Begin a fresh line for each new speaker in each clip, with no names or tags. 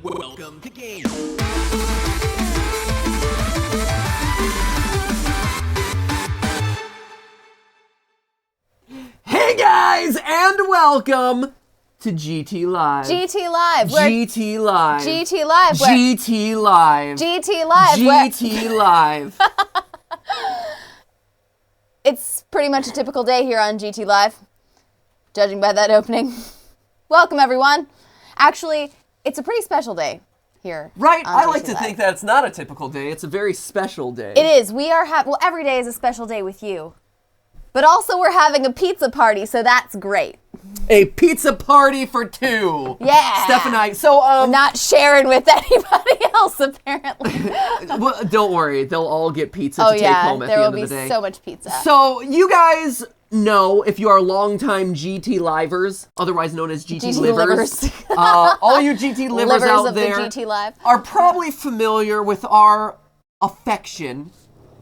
Welcome to Game. Hey guys, and welcome to GTLive.
GTLive.
GTLive.
GTLive.
GTLive.
GTLive.
GTLive.
It's pretty much a typical day here on GTLive, judging by that opening. Welcome, everyone. Actually, it's a pretty special day here.
Right,
on
I like
GT
to
Live.
think that it's not a typical day. It's a very special day.
It is. We are well, every day is a special day with you. But also we're having a pizza party, so that's great.
A pizza party for two.
Yeah.
Steph and I. So,
Not sharing with anybody else, apparently.
well, don't worry. They'll all get pizza
Oh,
to take
yeah.
home at
There
the
will
end
be
of the day.
so much pizza.
So, you guys know, if you are longtime GT Livers, otherwise known as GT Livers, all you GT Livers out
of
there
the GT Live.
are probably familiar with our affection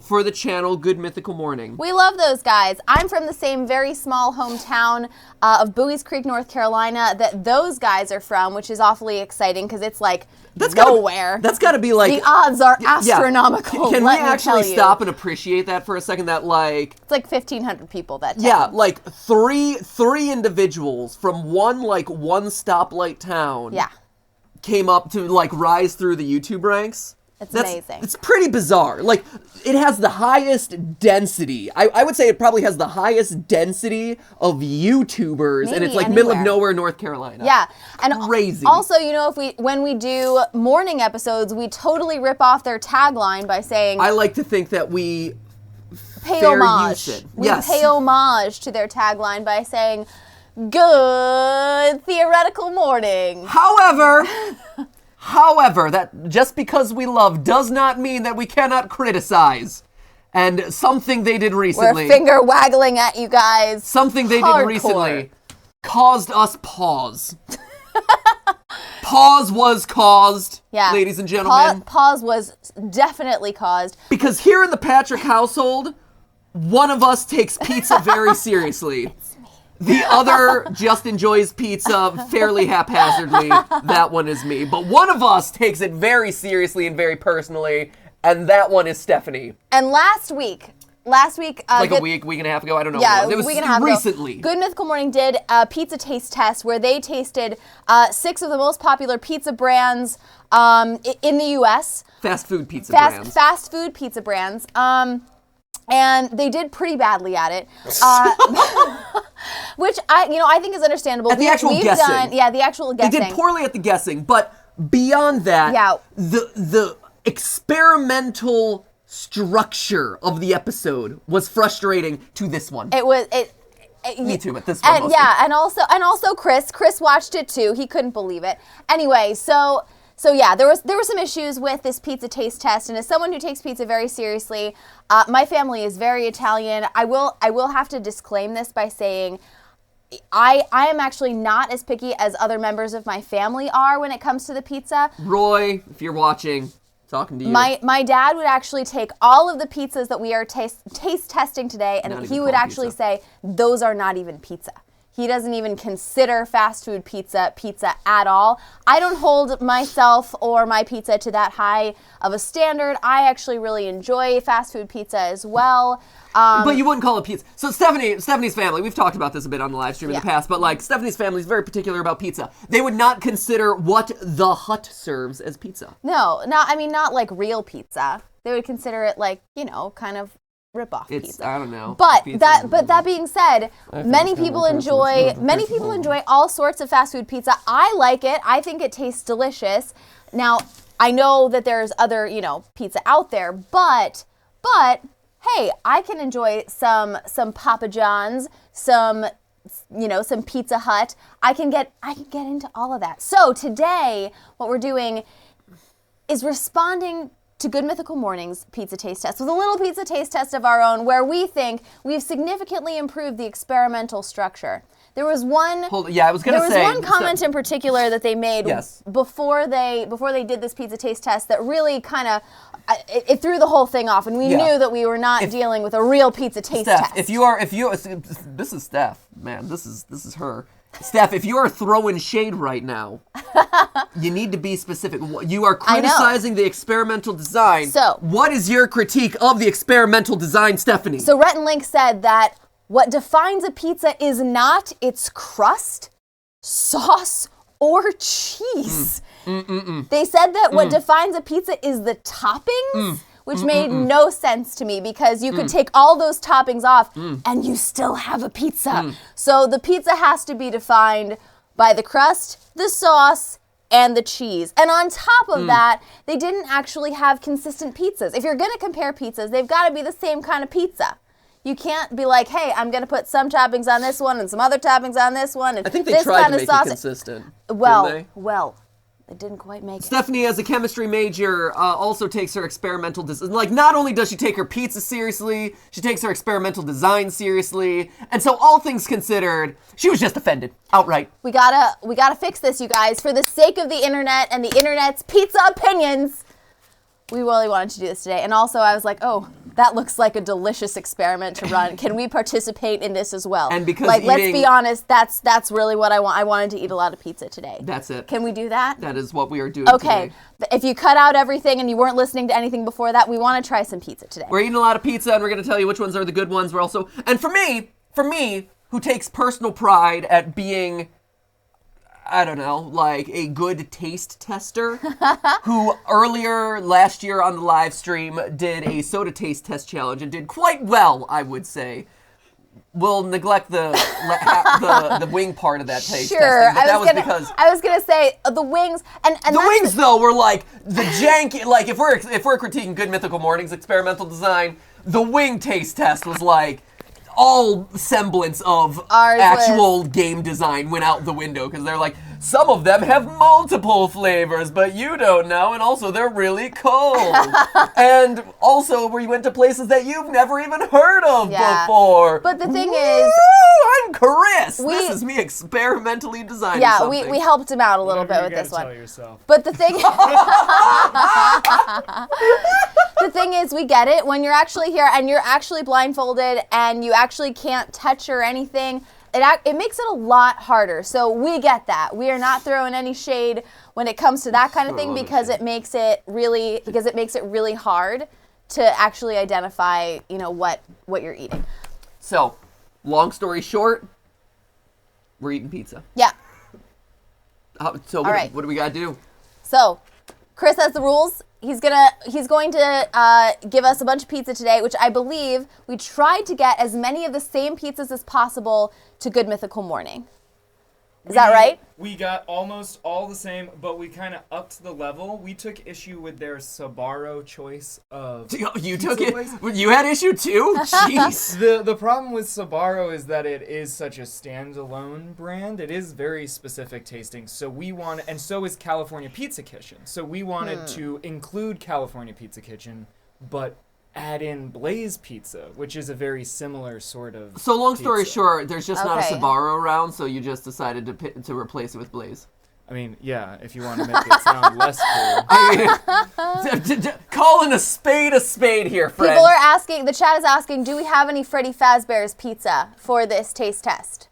for the channel Good Mythical Morning.
We love those guys. I'm from the same very small hometown of Bowie's Creek, North Carolina, that those guys are from, which is awfully exciting because it's like nowhere.
That's got to be like...
The odds are astronomical.
Can we actually
tell you.
stop and appreciate that for a second? That like...
It's like 1,500 people that town.
Yeah, like three individuals from one stoplight town came up to like rise through the YouTube ranks.
It's amazing.
It's pretty bizarre. Like, it has the highest density. I would say it probably has the highest density of YouTubers, and
Maybe
it's like
anywhere.
middle of nowhere, North Carolina.
Yeah, and
Crazy.
Also, you know, when we do morning episodes, we totally rip off their tagline by saying
I like to think that we
pay
fair
homage.
use it.
We
Yes.
pay homage to their tagline by saying good theoretical morning.
However, that just because we love does not mean that we cannot criticize. And something they did recently.
We're finger waggling at you guys.
Something they
Hardcore.
did recently caused us pause. Pause was caused, ladies and gentlemen.
Pause was definitely caused.
Because here in the Patrick household, one of us takes pizza very seriously. The other just enjoys pizza fairly haphazardly. That one is me. But one of us takes it very seriously and very personally, and that one is Stephanie.
And last week,
like a week and a half ago, I don't know.
Yeah,
it was
week and a half
recently.
Ago, Good Mythical Morning did a pizza taste test where they tasted 6 of the most popular pizza brands in the U.S.
Fast food pizza brands.
Fast food pizza brands. And they did pretty badly at it, which I think is understandable.
At the actual guessing.
The actual guessing.
They did poorly at the guessing, but beyond that, the experimental structure of the episode was frustrating to this one. Me too, but this one
and
mostly.
and also Chris watched it too. He couldn't believe it. Anyway, so yeah, there were some issues with this pizza taste test, and as someone who takes pizza very seriously, my family is very Italian. I will have to disclaim this by saying I am actually not as picky as other members of my family are when it comes to the pizza.
Roy, if you're watching, talking to you.
My dad would actually take all of the pizzas that we are taste testing today, and he would actually say those are not even pizza. He doesn't even consider fast food pizza at all. I don't hold myself or my pizza to that high of a standard. I actually really enjoy fast food pizza as well.
But you wouldn't call it pizza. So Stephanie's family, we've talked about this a bit on the live stream in the past, but like Stephanie's family is very particular about pizza. They would not consider what The Hut serves as pizza.
No, not like real pizza. They would consider it like, kind of rip-off pizza.
I don't know.
But
pizza.
that being said, many people enjoy all sorts of fast food pizza. I like it. I think it tastes delicious. Now, I know that there's other, pizza out there, but hey, I can enjoy some Papa John's, some Pizza Hut. I can get into all of that. So today, what we're doing is responding to Good Mythical Morning's pizza taste test with a little pizza taste test of our own where we think we've significantly improved the experimental structure. There was one one comment in particular that they made before they did this pizza taste test that really kind of it threw the whole thing off, and we knew that we were not dealing with a real pizza taste test.
If you this is Steph, man, this is her. Steph, if you are throwing shade right now, you need to be specific. You are criticizing the experimental design.
So,
what is your critique of the experimental design, Stephanie?
So Rhett and Link said that what defines a pizza is not its crust, sauce, or cheese. They said that what defines a pizza is the toppings, which made no sense to me because you could take all those toppings off and you still have a pizza. So the pizza has to be defined by the crust, the sauce, and the cheese. And on top of that, they didn't actually have consistent pizzas. If you're gonna compare pizzas, they've gotta be the same kind of pizza. You can't be like, hey, I'm going to put some toppings on this one and some other toppings on this one. And
I think they
this
tried
kind
to
of
make
sauce.
it consistent.
Well,
didn't they?
it didn't quite make it.
Stephanie, as a chemistry major, also takes her experimental design. Like, not only does she take her pizza seriously, she takes her experimental design seriously. And so, all things considered, she was just offended outright.
We gotta fix this, you guys, for the sake of the internet and the internet's pizza opinions. We really wanted to do this today. And also, I was like, oh, that looks like a delicious experiment to run. Can we participate in this as well?
And because
let's be honest, that's really what I want. I wanted to eat a lot of pizza today.
That's it.
Can we do that?
That is what we are doing
Okay.
today.
If you cut out everything and you weren't listening to anything before that, we want to try some pizza today.
We're eating a lot of pizza, and we're going to tell you which ones are the good ones. We're also, and for me, who takes personal pride at being, I don't know, like a good taste tester, who earlier last year on the live stream did a soda taste test challenge and did quite well, I would say. We'll neglect the wing part of that taste testing, but that was because
I was gonna say the wings and
the wings though were like the janky. Like if we're critiquing Good Mythical Morning's experimental design, the wing taste test was like all semblance of actual game design went out the window because they're like, some of them have multiple flavors, but you don't know, and also they're really cold. And also we went to places that you've never even heard of before.
But the thing is,
I'm Chris. This is me experimentally designing something.
Yeah, we helped him out a little bit with this one.
Tell yourself.
But the thing the thing is, we get it. When you're actually here and you're actually blindfolded and you actually can't touch or anything, it makes it a lot harder. So we get that. We are not throwing any shade when it comes to that kind of thing because it makes it really hard to actually identify, what you're eating.
So, long story short, we're eating pizza.
Yeah.
So what do we gotta do?
So, Chris has the rules. He's going to give us a bunch of pizza today, which I believe we tried to get as many of the same pizzas as possible to Good Mythical Morning. Is that right?
We got almost all the same, but we kind of upped the level. We took issue with their Sbarro choice of
You took it? You had issue too? Jeez.
The problem with Sbarro is that it is such a standalone brand. It is very specific tasting. So and so is California Pizza Kitchen. So we wanted to include California Pizza Kitchen, but add in Blaze Pizza, which is a very similar sort of
So long story
pizza.
short, there's just not a Sbarro around, so you just decided to replace it with Blaze.
I mean, yeah, if you want to make it sound less cool.
Calling a spade here, friend.
People are asking, the chat is asking, do we have any Freddy Fazbear's pizza for this taste test?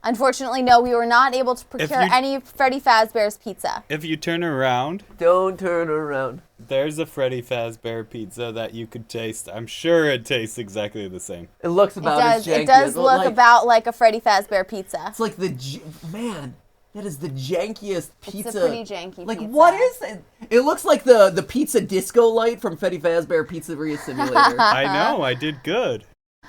Unfortunately, no, we were not able to procure any Freddy Fazbear's pizza.
If you turn around...
Don't turn around.
There's a Freddy Fazbear pizza that you could taste. I'm sure it tastes exactly the same.
It looks about as janky.
It does look about like a Freddy Fazbear pizza.
It's like man, that is the jankiest pizza.
It's a pretty janky
like,
pizza.
what is it? It looks like the pizza disco light from Freddy Fazbear Pizzeria Simulator.
I know, I did good.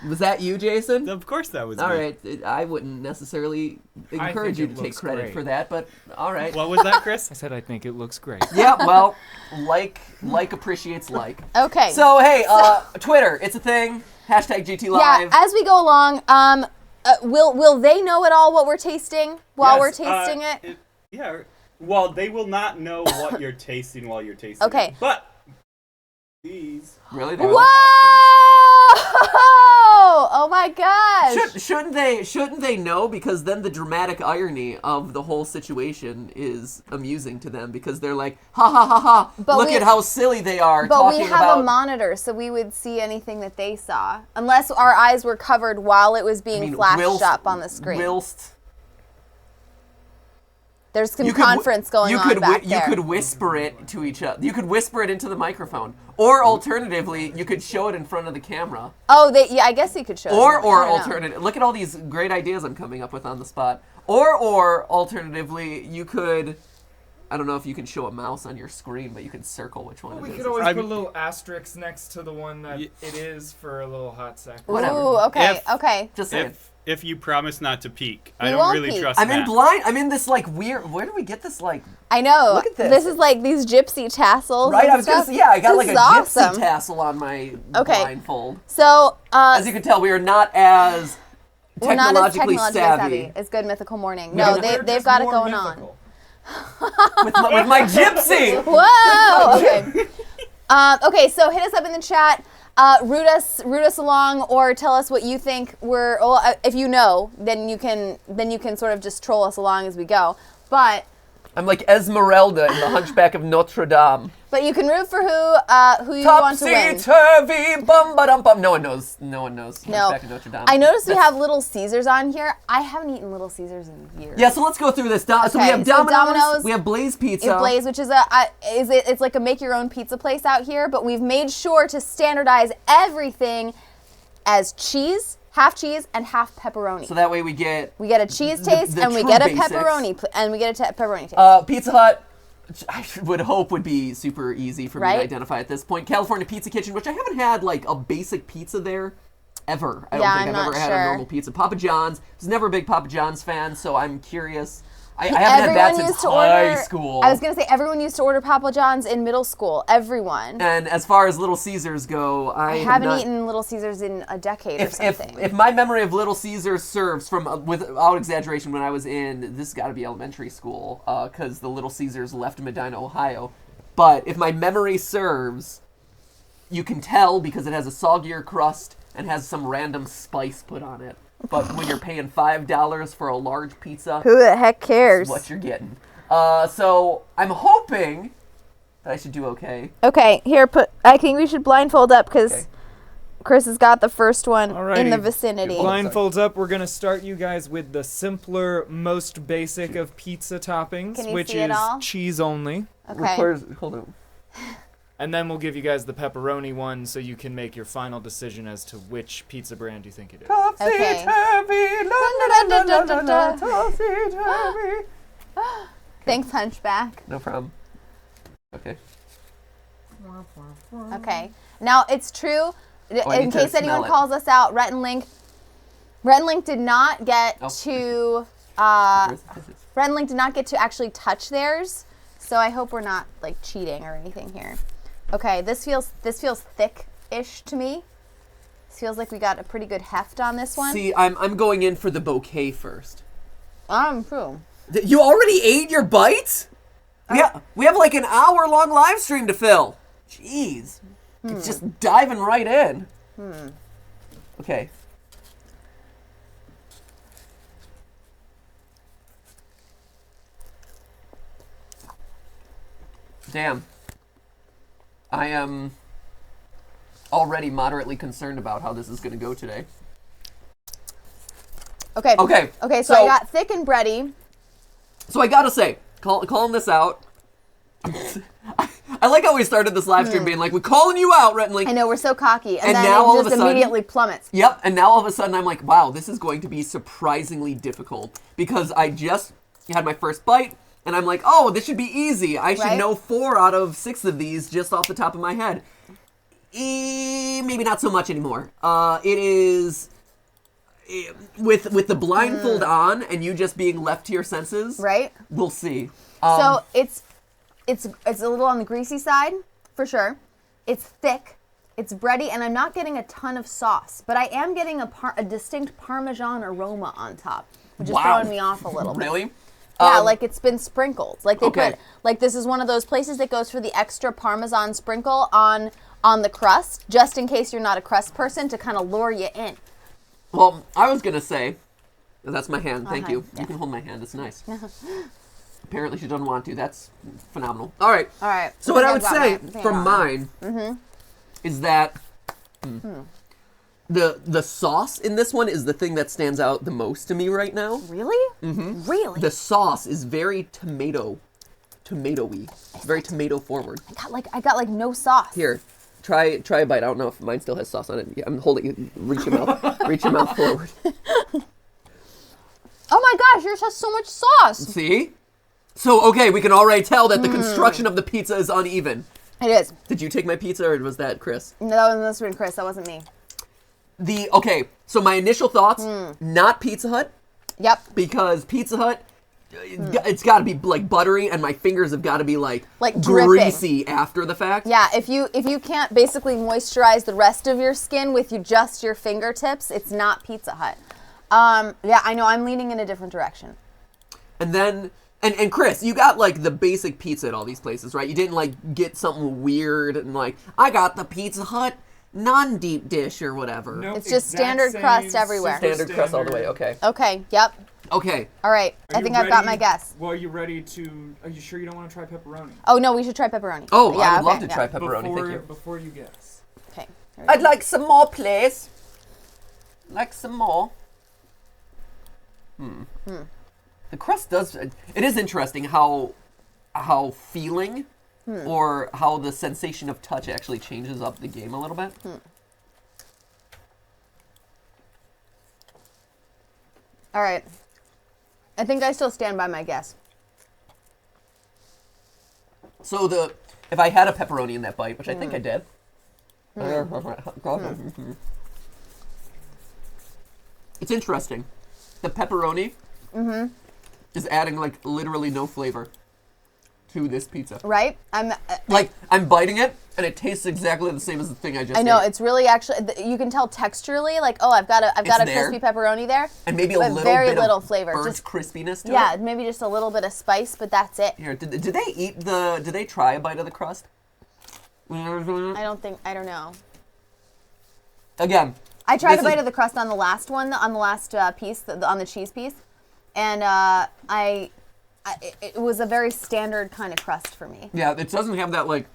Was that you, Jason?
Of course that was
all
me.
right, I wouldn't necessarily encourage you to take credit for that, but all right.
What was that, Chris?
I said I think it looks great.
Yeah, well, like appreciates like.
Okay.
So, hey, Twitter, it's a thing. Hashtag GTLive.
Yeah, as we go along, will they know at all what we're tasting while we're tasting it?
Yeah. Well, they will not know what you're tasting while you're tasting
Okay.
it. But these...
Really?
Whoa! Oh my gosh!
Shouldn't they know? Because then the dramatic irony of the whole situation is amusing to them because they're like, ha ha ha ha! Look at how silly they are.
But we have a monitor, so we would see anything that they saw, unless our eyes were covered while it was being flashed up on the screen. There's some conference going on back there.
You could whisper it to each other. You could whisper it into the microphone. Or alternatively, you could show it in front of the camera.
Oh, I guess you could show it.
Or alternative. Look at all these great ideas I'm coming up with on the spot. Or alternatively, you could... I don't know if you can show a mouse on your screen, but you can circle which one it is.
We could always put a little asterisk next to the one that it is for a little hot second.
Whatever.
Ooh, okay.
Just saying.
If you promise not to peek, I
We
don't
won't
really
peek.
trust
I'm
that.
in blind. I'm in this like weird. Where do we get this like?
I know.
Look at this.
This is like these gypsy tassels.
Right.
and
I was gonna
stuff.
say I got
This
like a
is
gypsy
awesome.
tassel on my
Okay.
blindfold.
So
As you can tell, we are not as
we're not as
technologically
savvy as Good Mythical Morning.
No,
No,
We're
they've
just
got it
more
going
mythical.
with my gypsy.
Whoa. Okay. Okay. So hit us up in the chat. Root us along, or tell us what you think we're. Well, if you know, then you can sort of just troll us along as we go. But
I'm like Esmeralda in the Hunchback of Notre Dame.
you can root for who you want to win.
Topsy-turvy, bum-ba-dum-bum. No one knows. No one knows.
No.
Hunchback of Notre Dame.
I noticed we have Little Caesars on here. I haven't eaten Little Caesars in years.
Yeah, so let's go through this. So we
Okay,
have
so
Domino's.
Domino's-
We have Blaze Pizza.
It's Blaze, which is it's like a make your own pizza place out here, but we've made sure to standardize everything as cheese, half cheese, and half pepperoni.
So that way we get
a cheese taste,
the
and we
true
get a
basics.
pepperoni, and we get a pepperoni taste.
Pizza Hut. Which I would hope would be super easy for me
Right?
to identify at this point. California Pizza Kitchen, which I haven't had like a basic pizza there ever. I don't
Yeah,
think
I'm
I've ever
not
had a
sure.
normal pizza. Papa John's. I was never a big Papa John's fan, so I'm curious. I haven't had that since high school.
I was gonna say everyone used to order Papa John's in middle school. Everyone.
And as far as Little Caesars go, I
haven't
not,
eaten Little Caesars in a decade or something.
If my memory of Little Caesars serves from, without exaggeration, when I was in, this has got to be elementary school, because the Little Caesars left Medina, Ohio. But if my memory serves, you can tell because it has a soggier crust and has some random spice put on it. But when you're paying $5 for a large pizza,
Who the heck cares?
that's what you're getting. So I'm hoping that I should do okay.
Okay, here I think we should blindfold up because
Okay.
Chris has got the first one in
Alrighty.
the vicinity.
Blindfolds up. We're gonna start you guys with the simpler, most basic of pizza toppings,
Can you
which
see it
is
all?
cheese only.
Okay.
Hold on.
And then we'll give you guys the pepperoni one so you can make your final decision as to which pizza brand you think it is.
Okay. Thanks, Hunchback.
No problem. Okay.
Okay. Now it's true.
I
In
need to
case anyone
smell it.
calls us out, Rhett and Link did not get to. Rhett and Link did not get to actually touch theirs, so I hope we're not like cheating or anything here. Okay, this feels thick-ish to me. This feels like we got a pretty good heft on this one.
See, I'm going in for the bouquet first.
True.
You already ate your bites? We have like an hour-long live stream to fill. Jeez. It's just diving right in. Okay. Damn. I am already moderately concerned about how this is going to go today.
Okay.
Okay.
Okay, so I got thick and bready.
So I gotta say, calling this out. I like how we started this live stream being like, we're calling you out, Rhett and Link.
I know, we're so cocky. And then
now
it
all of
just
a sudden-
immediately plummets.
Yep, and now all of a sudden I'm like, wow, this is going to be surprisingly difficult because I just had my first bite and I'm like, oh, this should be easy. I should
Right?
know 4 out of 6 of these just off the top of my head. Maybe not so much anymore. It is with the blindfold on and you just being left to your senses.
Right?
We'll see.
So it's a little on the greasy side, for sure. It's thick, it's bready, and I'm not getting a ton of sauce, but I am getting a distinct Parmesan aroma on top, which is throwing me off a little bit.
Really?
Yeah, like it's been sprinkled. Like they
Okay.
put, like this is one of those places that goes for the extra Parmesan sprinkle on the crust, just in case you're not a crust person, to kind of lure you in.
Well, I was gonna say, that's my hand. Thank you.
Yeah.
You can hold my hand. It's nice. Apparently, she doesn't want to. That's phenomenal. All right.
All right.
So what I
think
would
I've
say
got my thing
from
on.
mine is that The sauce in this one is the thing that stands out the most to me right now.
Really? Mm-hmm. Really?
The sauce is very tomatoey. It's very tomato forward.
I got like no sauce.
Here, try a bite. I don't know if mine still has sauce on it. Yeah, I'm holding it. Reach your mouth forward.
Oh my gosh, yours has so much sauce.
See? So, okay, we can already tell that the construction of the pizza is uneven.
It is.
Did you take my pizza or was that Chris?
No, that must have been Chris. That wasn't me.
Okay, so my initial thoughts, not Pizza Hut,
Yep.
because Pizza Hut, it's got to be like buttery, and my fingers have got to be like
dripping.
greasy after the fact.
Yeah, if you can't basically moisturize the rest of your skin with just your fingertips, it's not Pizza Hut. Yeah, I know. I'm leaning in a different direction.
And then, and Chris, you got like the basic pizza at all these places, right? You didn't like get something weird and like, I got the Pizza Hut non-deep dish or whatever.
Nope,
It's just
exact
standard
same,
crust everywhere.
super
Standard crust all the way, okay.
Okay, yep.
Okay.
All right,
Are
I
you
think I've got my
ready-
guess.
Well, are you ready to? Are you sure you don't want to try pepperoni?
Oh, no, we should try pepperoni.
Oh,
yeah,
I would love
okay,
to try
yeah.
pepperoni, thank you.
Before you guess.
Okay. here we
I'd
go.
like some more, please. Like some more. The crust does. It is interesting how feeling or how the sensation of touch actually changes up the game a little bit.
All right. I think I still stand by my guess.
So if I had a pepperoni in that bite, which I think I did. It's interesting. The pepperoni is adding like literally no flavor to this pizza.
Right?
I'm biting it and it tastes exactly the same as the thing I just
I know
ate.
it's really actually. You can tell texturally, like, oh, I've got a
there.
crispy pepperoni there,
And maybe a
but
little
very
bit
little
of
flavor.
burnt
Just
crispiness to
yeah,
it.
maybe just a little bit of spice, but that's it.
Here, did they try a bite of the crust?
I don't know.
Again,
I tried
This
a bite
is-
of the crust on the last one, on the last piece, on the cheese piece, and it was a very standard kind of crust for me.
yeah, it doesn't have that like.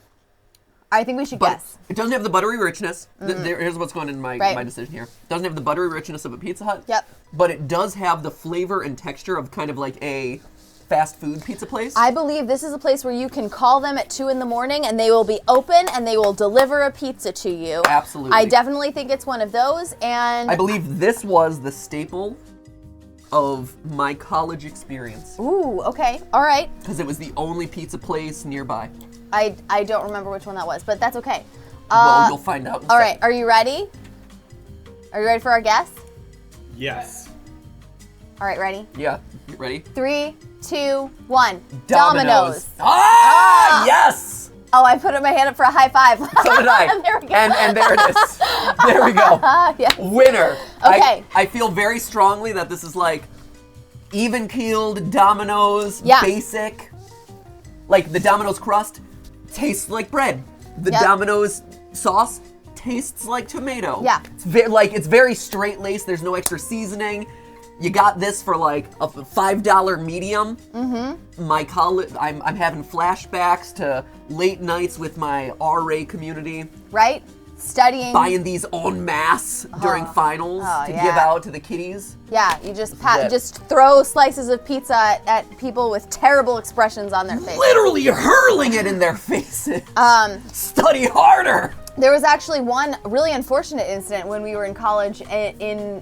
I think we should
But
guess.
it doesn't have the buttery richness. Here's what's going in my
Right.
decision here. It doesn't have the buttery richness of a Pizza Hut.
Yep.
But it does have the flavor and texture of kind of like a fast food pizza place.
I believe this is a place where you can call them at 2 a.m. and they will be open and they will deliver a pizza to you.
Absolutely.
I definitely think it's one of those, and
I believe this was the staple of my college experience
ooh, okay, all right.
because it was the only pizza place nearby.
I don't remember which one that was, but that's okay.
Well, you'll find out. In a
All right,
second.
are you ready? Are you ready for our guess?
Yes.
All right, ready?
Yeah. You ready?
3, 2, 1.
Dominoes. Ah, yes.
Oh, I put my hand up for a high five.
So did I.
There we go.
And there it is. There we go.
Yes.
Winner.
Okay.
I feel very strongly that this is like even-keeled Domino's,
Yeah.
basic. Like the Domino's crust tastes like bread. The
Yep.
Domino's sauce tastes like tomato.
Yeah.
It's very straight-laced. There's no extra seasoning. You got this for like a $5 medium. Mm-hmm. My college, I'm having flashbacks to late nights with my RA community,
Right? Studying.
buying these en masse during finals to
yeah.
give out to the kiddies.
Yeah, you just
it.
just throw slices of pizza at people with terrible expressions on their face.
Literally hurling it in their faces. Study harder.
There was actually one really unfortunate incident when we were in college in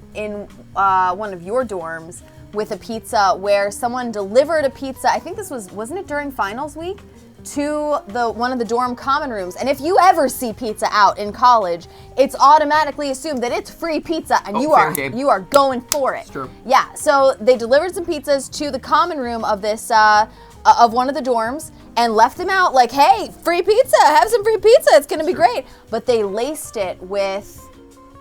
one of your dorms with a pizza where someone delivered a pizza. I think this wasn't it during finals week, to one of the dorm common rooms. And if you ever see pizza out in college, it's automatically assumed that it's free pizza and
fair game.
you are going for it.
It's true.
Yeah. So they delivered some pizzas to the common room of this of one of the dorms and left them out like, hey, free pizza, have some free pizza, it's gonna be great. But they laced it with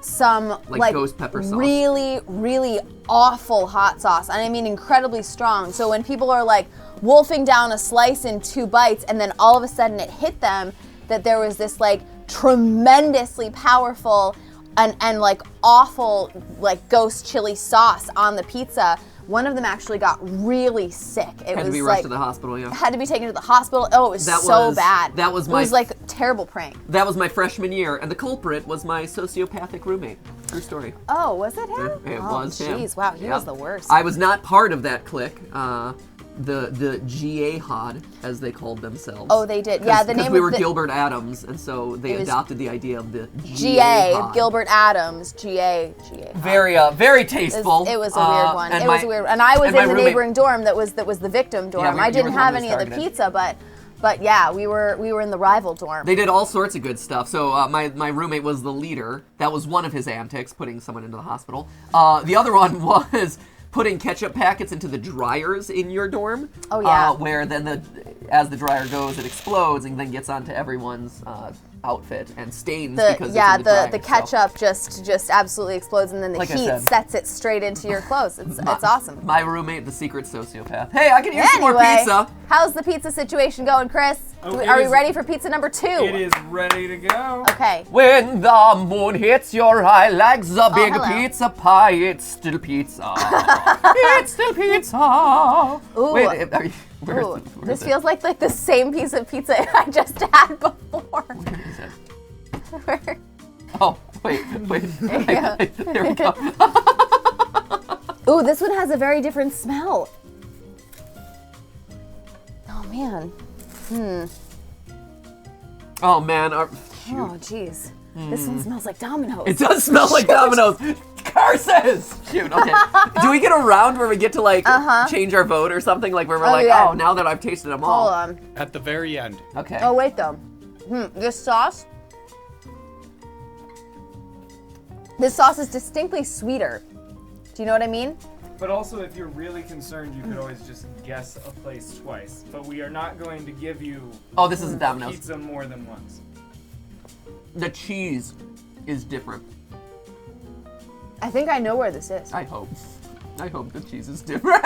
some like
ghost pepper sauce.
really, really awful hot sauce. And I mean incredibly strong. So when people are like wolfing down a slice in 2 bites and then all of a sudden it hit them that there was this like tremendously powerful and like awful like ghost chili sauce on the pizza, One of them actually got really sick. It
Had to
was
be
like
rushed to the hospital, yeah.
had to be taken to the hospital. Oh, it was so bad.
That was
it was like a terrible prank.
That was my freshman year, and the culprit was my sociopathic roommate. True story.
Oh, was it him?
It
oh,
was him.
Jeez, wow, he
Yeah.
was the worst.
I was not part of that clique. The GA-HOD, as they called themselves.
Oh, they did. Yeah, the name
because we
of
were
the
Gilbert Adams, and so they
It was
adopted the idea of the
GA,
GA-HOD.
Gilbert Adams, GA.
Very tasteful.
It was a weird one.
and
It was a weird, and I was
my
in the
roommate-
neighboring dorm that was the victim dorm.
Yeah,
I
you
didn't
were the one
have
who
any of the
started it.
pizza, but yeah, we were in the rival dorm.
They did all sorts of good stuff. So my roommate was the leader. That was one of his antics, putting someone into the hospital. The other one was putting ketchup packets into the dryers in your dorm.
Oh, yeah.
Where then as the dryer goes, it explodes and then gets onto everyone's outfit and stains because it's in the dryer.
The ketchup just absolutely explodes, and then the
Like I
heat
said.
sets it straight into your clothes. It's awesome.
My roommate, the secret sociopath. Hey, I can use some more
Anyway,
pizza.
how's the pizza situation going, Chris?
Oh,
Are we
it is-
ready for pizza number 2?
It is ready to go.
Okay.
When the moon hits your eye like the big
hello.
pizza pie, it's still pizza. It's still pizza.
Ooh.
Wait, are you,
Ooh,
where's
this
it?
feels like the same piece of pizza I just had before.
Where is it? Oh, wait.
Yeah.
There we go.
Ooh, this one has a very different smell. Oh man.
Oh man, shoot.
Oh jeez. This one smells like Domino's.
It does smell like Domino's. Curses! Shoot, okay. Do we get a round where we get to change our vote or something? Like where we're like,
yeah.
oh, now that I've tasted them all.
Hold on.
At the very end.
Okay.
Oh wait though. This sauce. This sauce is distinctly sweeter. Do you know what I mean?
But also, if you're really concerned, you could always just guess a place twice. But we are not going to give you
Oh, this isn't Domino's.
pizza more than once.
The cheese is different.
I think I know where this is.
I hope. I hope the cheese is different.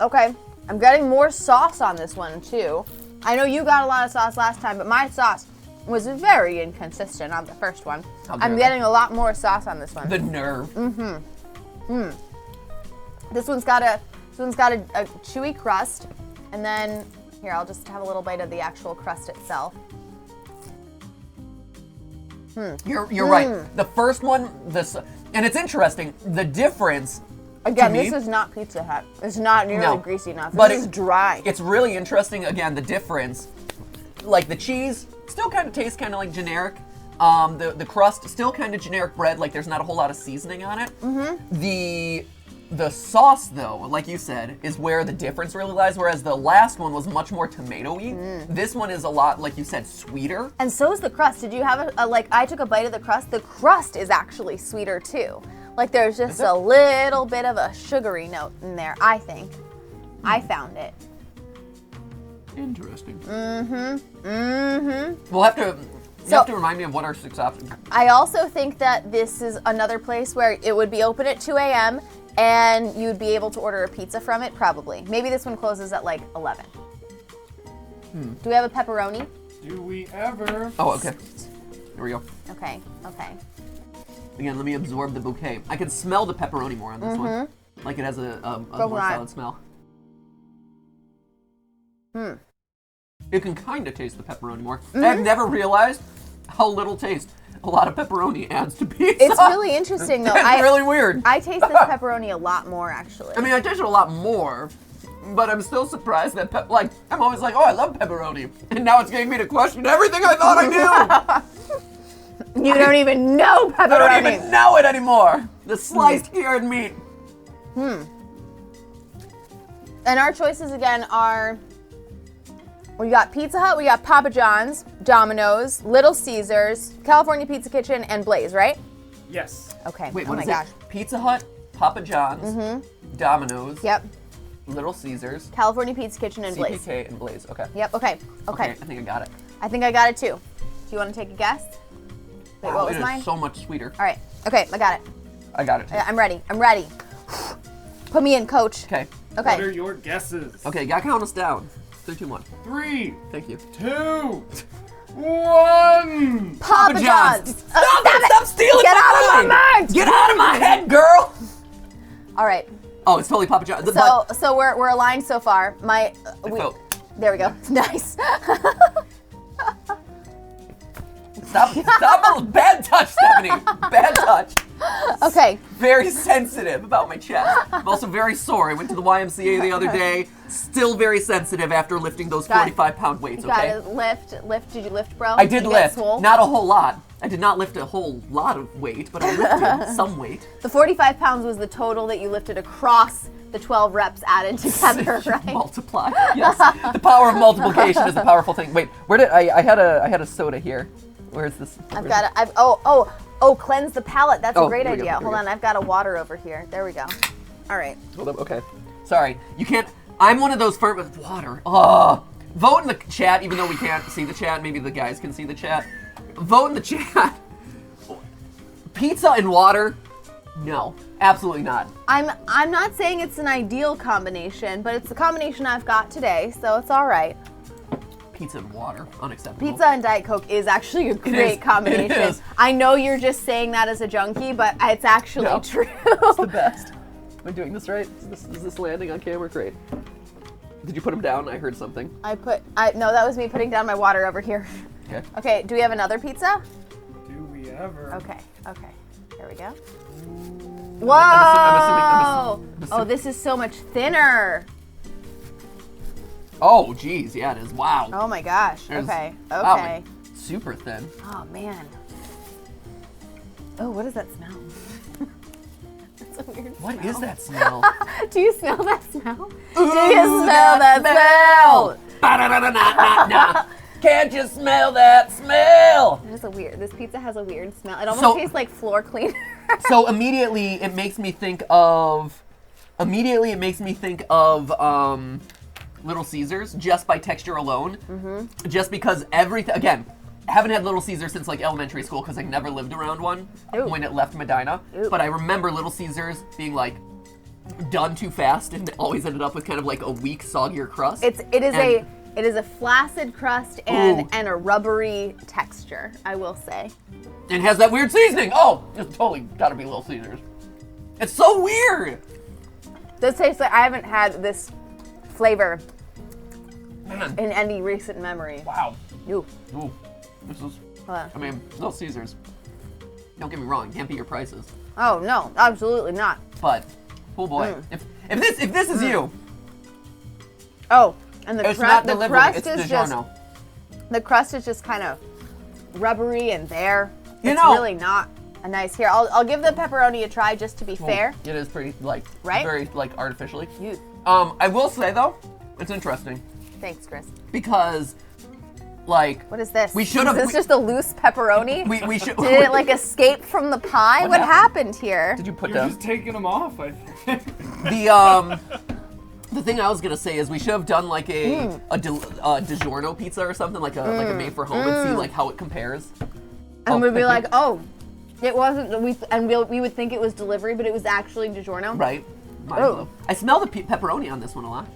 Okay, I'm getting more sauce on this one too. I know you got a lot of sauce last time, but my sauce was very inconsistent on the first one.
How
I'm
dare
getting a lot more sauce on this one.
The nerve.
This one's got a chewy crust, and then here I'll just have a little bite of the actual crust itself.
You're right. The first one, and it's interesting. The difference.
Again,
to me,
this is not Pizza Hut. It's not nearly
No.
greasy enough.
But
This is dry.
It's really interesting. Again, the difference. Like the cheese still kind of tastes kind of like generic. The crust still kind of generic bread. Like there's not a whole lot of seasoning on it. The sauce, though, like you said, is where the difference really lies. Whereas the last one was much more tomatoey. This one is a lot, like you said, sweeter.
And so is the crust. Did you have I took a bite of the crust. The crust is actually sweeter too. Like there's just a little bit of a sugary note in there, I think. I found it.
Interesting. We'll have to. You
So-
have to remind me of what our 6 options.
I also think that this is another place where it would be open at 2 a.m. and you'd be able to order a pizza from it, probably. Maybe this one closes at like 11. Do we have a pepperoni?
Do we ever?
Oh, okay. Here we go.
Okay.
Again, let me absorb the bouquet. I can smell the pepperoni more on this one. Like it has a more
right.
solid smell. You can kind of taste the pepperoni more. I've never realized how little taste a lot of pepperoni adds to pizza.
It's really interesting though.
It's really weird.
I taste this pepperoni a lot more actually.
I mean, I taste it a lot more, but I'm still surprised that, I'm always like, oh, I love pepperoni. And now it's getting me to question everything I thought I knew.
You don't even know pepperoni.
I don't even know it anymore. The sliced cured meat.
And our choices again are, we got Pizza Hut, we got Papa John's, Domino's, Little Caesars, California Pizza Kitchen, and Blaze, right?
Yes.
Okay.
Wait,
oh
what
my
is
gosh.
it? Pizza Hut, Papa John's, Domino's,
Yep.
Little Caesars,
California Pizza Kitchen and Blaze.
CPK, and Blaze. Okay.
Yep. Okay.
I think I got it.
I think I got it too. Do you want to take a guess? Wait,
Wow,
what was
it is
mine?
so much sweeter.
All right. Okay, I got it.
I got it too.
I'm ready. Put me in, coach.
Okay.
What are
Okay.
your guesses?
Okay, gotta count us down. 3, 2, 1.
3,
Thank you.
2, One.
Papa John's.
Stop stealing
Get
my
out of my
mind!
mind!
Get out of my head, girl!
All right.
Oh, it's totally Papa John's.
So we're aligned so far.
vote.
There we go. Nice.
Stop! Bad touch, Stephanie. Bad touch.
Okay.
Very sensitive about my chest. I'm also very sore. I went to the YMCA the other day. Still very sensitive after lifting those 45-pound weights. Okay.
Got it. Lift. Did you lift, bro?
I did lift.
Swole?
Not a whole lot. I did not lift a whole lot of weight, but I lifted some weight.
The 45 pounds was the total that you lifted across the 12 reps added together, right?
Multiply. Yes. The power of multiplication is a powerful thing. Wait, where did I had a soda here. Where's this?
I've got it. Cleanse the palate. That's a great idea. Hold on, I've got a water over here. There we go. All right.
Hold up. Okay. Sorry. You can't. I'm one of those firm with water. Vote in the chat, even though we can't see the chat. Maybe the guys can see the chat. Vote in the chat. Pizza and water? No, absolutely not.
I'm not saying it's an ideal combination, but it's the combination I've got today, so it's all right.
Pizza and water, unacceptable.
Pizza and Diet Coke is actually a great combination.
It is.
I know you're just saying that as a junkie, but it's actually true.
It's the best. Am I doing this right? Is this landing on camera? Great. Did you put them down? I heard something.
No, that was me putting down my water over here.
Okay.
Okay, do we have another pizza?
Do we ever?
Okay. There we go.
I'm
Whoa!
assuming-
Oh, this is so much thinner.
Oh, geez, yeah, it is. Wow.
Oh my gosh.
There's-
Okay.
wow,
Okay.
super thin.
Oh man. Oh, what does that smell? That's a weird smell.
What is that smell?
Do you smell that smell? Do you smell that smell?
Ba-da-da-da-da-da-da. Can't you smell that smell?
This pizza has a weird smell. It almost tastes like floor cleaner.
So immediately it makes me think of Little Caesars just by texture alone. Mm-hmm. Just because everything, again, haven't had Little Caesars since like elementary school because I never lived around one when it left Medina.
Ooh.
But I remember Little Caesars being like done too fast and always ended up with kind of like a weak, soggier crust.
It is a flaccid crust and a rubbery texture, I will say.
And has that weird seasoning. Oh, it's totally gotta be Little Caesars. It's so weird.
This tastes like I haven't had this flavor
Man.
in any recent memory.
Wow.
Ooh.
Ooh. This is,
Hold on.
I mean, Little Caesars. Don't get me wrong, can't be your prices.
Oh no, absolutely not.
But, oh boy, if this is you,
Oh, and
it's not delivery, it's DiGiorno.
The crust is just kind of rubbery and there.
You
It's
know-
really not a nice. Here, I'll give the pepperoni a try just to be fair.
It is pretty like
Right?
very like artificially.
You.
I will say though, it's interesting
Thanks, Chris.
because like
What is this?
We should have-
Is this just a loose pepperoni?
we should.
Did it like escape from the pie? What happened here?
Did you put
You're
down
just taking them off, I think.
the thing I was gonna say is we should have done like a DiGiorno pizza or something like a made for home and see like how it compares.
And we'd be
thank
like, oh, it wasn't. We would think it was delivery, but it was actually DiGiorno.
Right. Mind
Oh.
blow. I smell the pepperoni on this one a lot.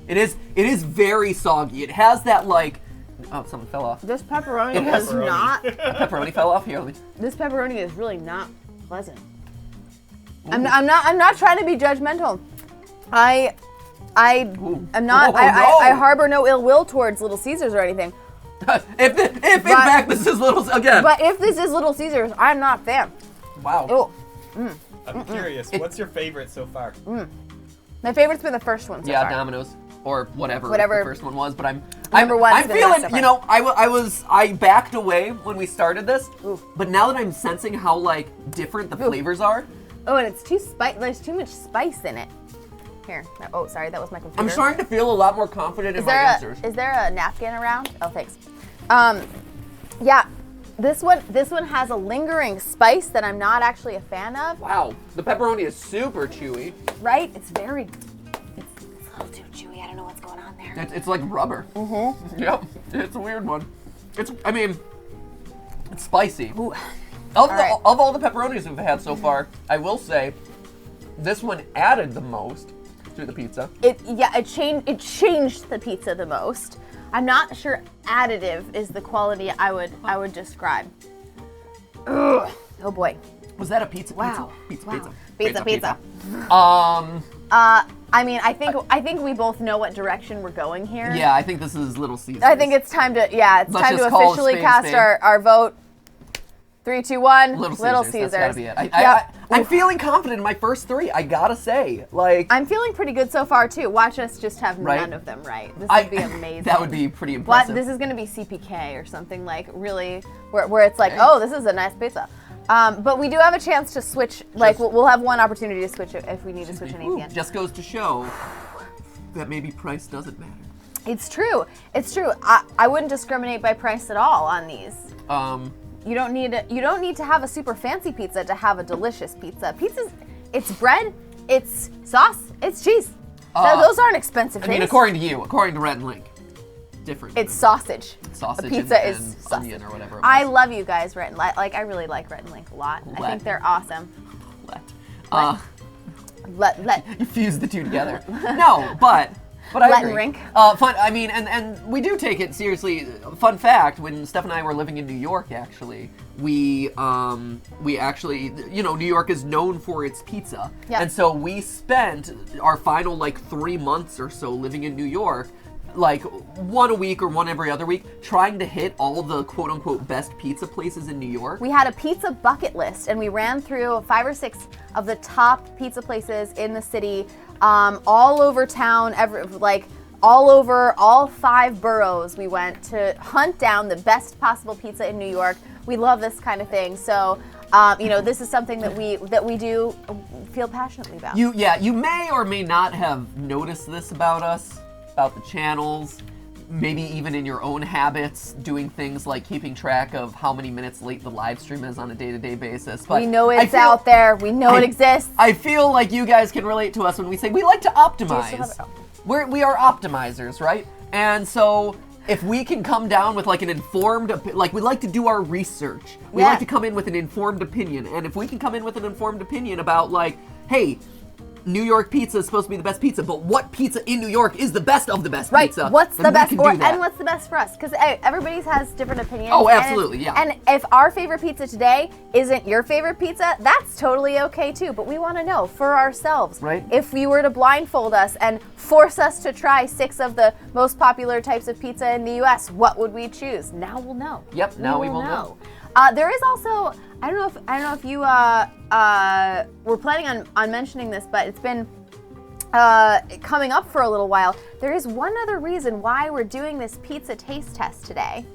It is very soggy. It has that like. Oh, something fell off.
This pepperoni
It has
is not.
Pepperoni fell off here.
This pepperoni is really not pleasant. I'm not trying to be judgmental. I am not.
Whoa,
I
no.
harbor no ill will towards Little Caesars or anything.
if in fact this is Little again.
But if this is Little Caesars, I'm not a fan.
Wow.
Oh,
I'm curious, what's your favorite so far?
my favorite's been the first one so
Yeah,
far.
Domino's or whatever
Whatever.
the first one was, but I'm
Number one's
I'm
been the
feeling,
best so
you
far.
know, I backed away when we started this,
Ooh.
but now that I'm sensing how like different the flavors are,
Oh, and it's too there's too much spice in it. Here. Oh, sorry, that was my computer.
I'm starting to feel a lot more confident in my answers.
Is there a napkin around? Oh, thanks. Yeah, this one has a lingering spice that I'm not actually a fan of.
Wow, the pepperoni is super chewy.
Right? It's a little too chewy. I don't know what's going on there.
It's like rubber. Mm-hmm. Yep, it's a weird one. It's spicy.
Ooh.
Of
right.
all the pepperonis we've had so far, I will say, this one added the most to the pizza.
It changed the pizza the most. I'm not sure additive is the quality I would describe. Ugh. Oh boy.
Was that a pizza?
Wow.
Pizza.
Pizza. I mean, I think we both know what direction we're going here.
Yeah, I think this is Little Caesars.
I think it's time to
Let's
time to
just call
officially
spade
cast
spade.
our vote. 3, 2, 1.
Little Caesars. That's gotta be it.
Yep.
I'm feeling confident in my first 3. I gotta say, like.
I'm feeling pretty good so far too. Watch us just have
Right?
none of them right. This would be amazing.
That would be pretty
What?
impressive.
This is going to be CPK or something like really where it's like, oh, this is a nice pizza. But we do have a chance to switch. Like we'll have one opportunity to switch it if we need to switch anything.
Ooh, just goes to show that maybe price doesn't matter.
It's true. It's true. I wouldn't discriminate by price at all on these. You don't need to have a super fancy pizza to have a delicious pizza. Pizza's it's bread, it's sauce, it's cheese. Those aren't expensive things.
I mean, according to Red and Link, different.
It's sausage.
Sausage
A pizza
and
is sausage.
onion or whatever.
I love you guys, Rhett. Like I really like Rhett and Link a lot. I
Let.
think they're awesome.
Let. You fuse the two together. No, but I
Let
agree.
and Rink.
Fun. I mean, and we do take it seriously. Fun fact: when Steph and I were living in New York, actually, we actually, New York is known for its pizza,
Yeah.
and so we spent our final 3 months or so living in New York. Like one a week or one every other week, trying to hit all the quote unquote best pizza places in New York.
We had a pizza bucket list, and we ran through 5 or 6 of the top pizza places in the city, all over town, all over all 5 boroughs. We went to hunt down the best possible pizza in New York. We love this kind of thing, so this is something that we do feel passionately about.
You may or may not have noticed this about us, about the channels, maybe even in your own habits, doing things like keeping track of how many minutes late the live stream is on a day-to-day basis. But
we know it's out there. We know it exists.
I feel like you guys can relate to us when we say we like to optimize. We are optimizers, right? And so if we can come down with an informed, we like to do our research. We like to come in with an informed opinion. And if we can come in with an informed opinion about hey, New York pizza is supposed to be the best pizza, but what pizza in New York is the best of the best pizza?
What's the best,
and
what's the best for us? Because everybody has different opinions.
Oh, absolutely, yeah.
And if our favorite pizza today isn't your favorite pizza, that's totally okay too. But we want to know for ourselves.
Right.
If you were to blindfold us and force us to try 6 of the most popular types of pizza in the U.S., what would we choose? Now we'll know.
Yep. Now we will know.
There is also, I don't know if you were planning on mentioning this, but it's been coming up for a little while. There is one other reason why we're doing this pizza taste test today,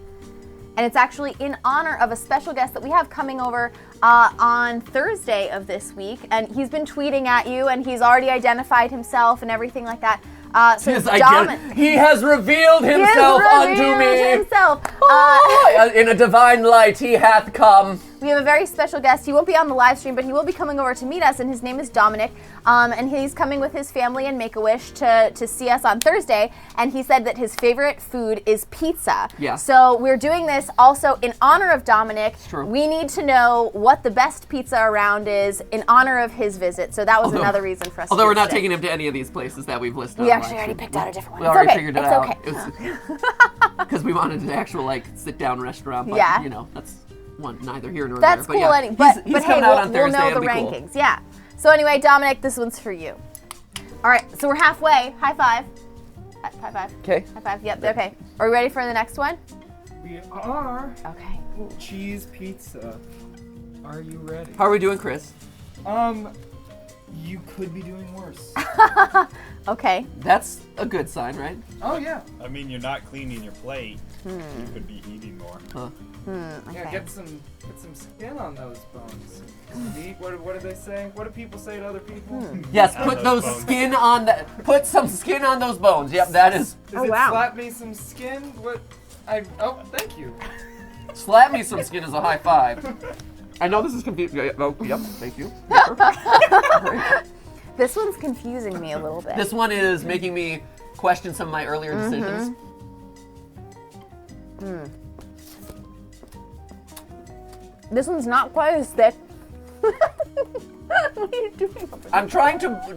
and it's actually in honor of a special guest that we have coming over on Thursday of this week, and he's been tweeting at you, and he's already identified himself and everything like that.
He has revealed himself unto me. In a divine light, he hath come.
We have a very special guest. He won't be on the live stream, but he will be coming over to meet us, and his name is Dominic. And he's coming with his family and Make-A-Wish to see us on Thursday. And he said that his favorite food is pizza.
Yeah.
So we're doing this also in honor of Dominic.
It's true.
We need to know what the best pizza around is in honor of his visit. So that was another reason for us.
Although
to
we're
do
not
today.
taking him to any of these places that we've listed.
We actually already picked out a different one.
We already
okay.
figured it
it's
out.
Okay.
Because we wanted an actual sit-down restaurant. But,
Yeah.
that's neither here nor
That's
there.
cool.
But he's
But hey,
coming out on
we'll
Thursday.
know
It'll
the
be cool.
rankings. Yeah. So anyway, Dominic, this one's for you. All right. So we're halfway. High five. High five.
Okay.
High five. Yep. Okay. Are we ready for the next one?
We are.
Okay.
Cheese pizza. Are you ready?
How are we doing, Chris?
You could be doing worse.
Okay.
That's a good sign, right?
Oh yeah.
I mean, you're not cleaning your plate. You could be eating more.
Yeah,
Okay.
get some skin on those bones. What do they say? What do people say to other people?
Yes,
On
put
those
those
bones.
skin on the. Put some skin on those bones. Yep, that is.
Is it
wow.
slap me some skin? What? Thank you.
Slap me some skin is a high five. I know this is confusing. Oh, yep, thank you.
This one's confusing me a little bit.
This one is making me question some of my earlier decisions.
This one's not quite as thick. What are you doing?
I'm trying to
You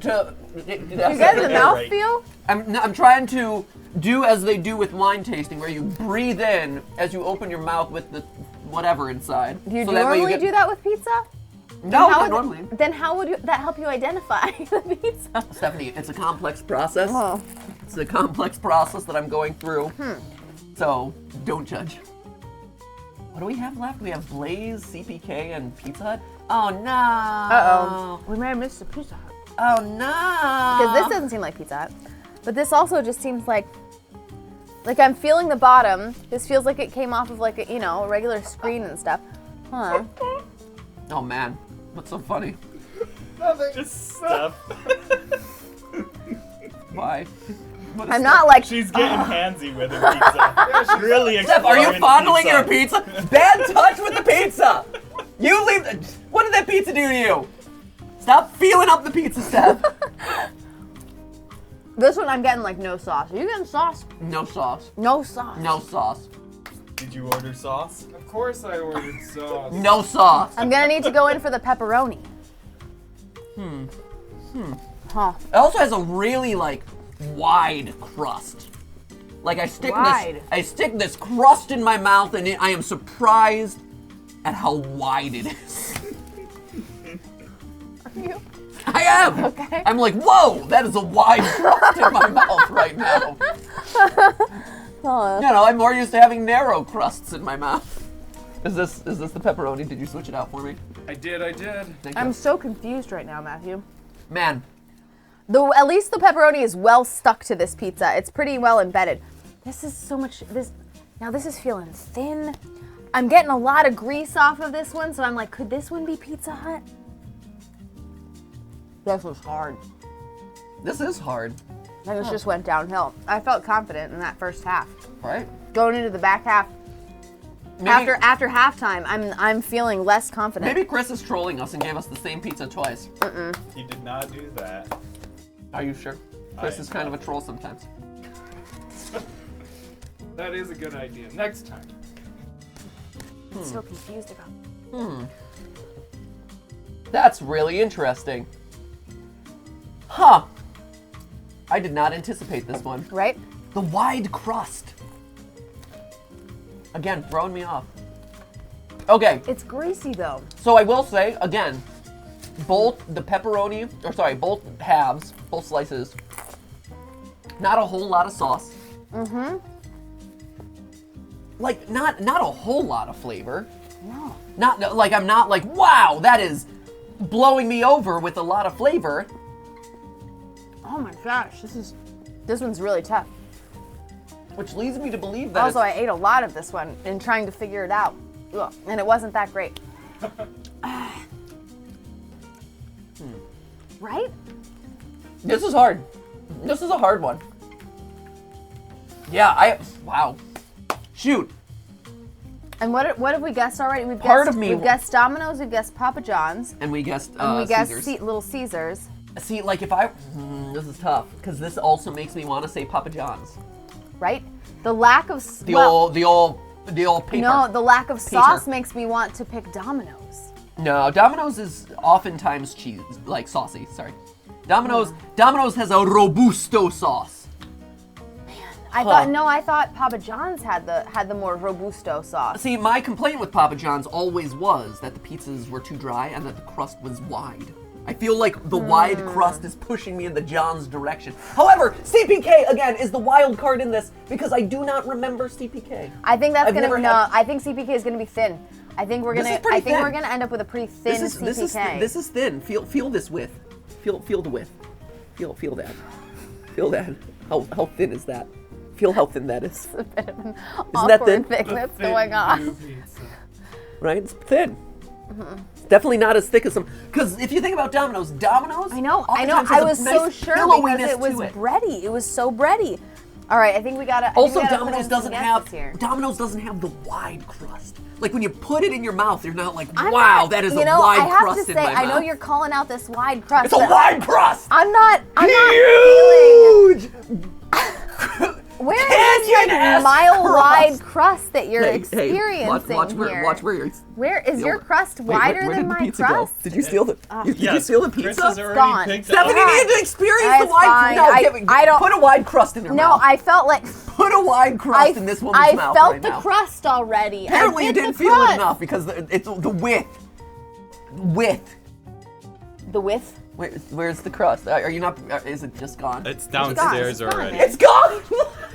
get the
okay, right.
mouthfeel?
I'm trying to do as they do with wine tasting, where you breathe in as you open your mouth with the whatever inside.
Do you
So that way
normally do that with pizza?
No,
How
not
would-
normally.
Then how would that help you identify the pizza?
Stephanie, it's a complex process.
Oh.
It's a complex process that I'm going through. So don't judge. What do we have left? We have Blaze, CPK, and Pizza Hut. Oh no!
Uh-oh. We may have missed the Pizza Hut.
Oh no!
Because this doesn't seem like Pizza Hut. But this also just seems like I'm feeling the bottom. This feels like it came off of like a, a regular screen and stuff. Huh.
Oh man, what's so funny?
Just stuff.
Why? What is
I'm not like,
She's getting handsy with her pizza. She's really
Steph, are you
exploring the
fondling
pizza.
your pizza? Bad touch with the pizza! You leave. What did that pizza do to you? Stop feeling up the pizza, Steph.
this one I'm getting like no sauce. Are you getting sauce?
No sauce.
No sauce.
No sauce.
Did you order sauce?
Of course I ordered sauce.
No sauce.
I'm gonna need to go in for the pepperoni. Huh.
It also has a really wide crust. Like I stick this crust in my mouth, and I am surprised at how wide it is.
Are you?
I am.
Okay.
I'm like, whoa, that is a wide crust in my mouth right now.
Oh.
I'm more used to having narrow crusts in my mouth. Is this the pepperoni? Did you switch it out for me?
I did.
Thank
I'm
you.
so confused right now, Matthew.
Man,
At least the pepperoni is well stuck to this pizza. It's pretty well embedded. This is so much. Now this is feeling thin. I'm getting a lot of grease off of this one, so I'm like, could this one be Pizza Hut? This was hard.
this is hard,
Then it just went downhill. I felt confident in that first half.
right?
Going into the back half,
Maybe,
after halftime, I'm feeling less confident.
maybe Chris is trolling us and gave us the same pizza twice.
He did not do that.
Are you sure? Chris
I
is
am
kind of
not.
a troll sometimes.
That is a good idea. Next time.
I'm so confused about.
That's really interesting. Huh. I did not anticipate this one.
Right?
The wide crust. Again, throwing me off. Okay,
It's greasy though.
so I will say, again, both halves, both slices, not a whole lot of sauce. Like, not a whole lot of flavor.
No.
I'm not like, wow, that is blowing me over with a lot of flavor.
Oh my gosh, this one's really tough.
Which leads me to believe that
Also, I ate a lot of this one in trying to figure it out. Ugh, and it wasn't that great. Right?
this is hard. This is a hard one. Yeah, wow. Shoot.
And what have we guessed already? We've
Part
guessed,
of me-
We've guessed Domino's, we've guessed Papa John's,
And we guessed
and we guessed
Caesars.
Little Caesars.
See, like if this is tough, because this also makes me want to say Papa John's.
Right? The lack of
The old paper.
No, the lack of
Pater.
sauce makes me want to pick Domino's.
No, Domino's is oftentimes saucy. Sorry, Domino's has a robusto sauce.
I thought Papa John's had the more robusto sauce.
See, my complaint with Papa John's always was that the pizzas were too dry and that the crust was wide. I feel like the wide crust is pushing me in the John's direction. However, CPK again is the wild card in this because I do not remember CPK.
I think that's
I've never
gonna
had-
I think CPK is gonna be thin. I think we're
This
gonna
is pretty thin.
we're gonna end up with a pretty thin CPK.
This is thin. Feel this width. Feel the width. Feel that. Feel that. How thin is that? Feel how thin that is.
a bit of an
Isn't that
awkward
thin?
thing that's
Thin
going on.
blue pizza.
Right? It's thin. It's definitely not as thick as some. Because if you think about Domino's.
I know.
oftentimes
I
has a
was
nice
so sure
billowiness
because it was
to it.
bready. It was so bready. All right, I think we gotta.
Also,
put
Domino's
in some
doesn't have
guesses here.
Domino's doesn't have the wide crust. Like when you put it in your mouth, you're not like,
I'm
wow,
not-
that is
you
a
know,
wide
I have
crust
to
in
say,
my mouth.
I know you're calling out this wide crust.
It's a
but
wide crust.
I'm not feeling.
Huge.
Where is
Canyon
this
ass
mile-wide
crust.
crust that you're
Hey,
experiencing
watch
here?
where you're.
Where is your crust
Wait,
wider
where
than
did the
my
pizza
crust?
go? Did you steal the? Did you
Yes,
steal the
Chris
pizza?
has already
gone.
picked
Stephanie
up.
needed to experience
That's
the wide.
fine.
No,
I don't.
Put a wide crust in her
No,
mouth.
I felt like
Put a wide crust in this woman's
I
mouth
felt
right
the
now.
crust already.
Apparently,
I
you
bit
didn't
the
feel
crust.
it enough because it's the width. Width.
The width.
Where's the crust? Are you not? Is it just gone?
It's downstairs
It's gone,
already.
It's gone.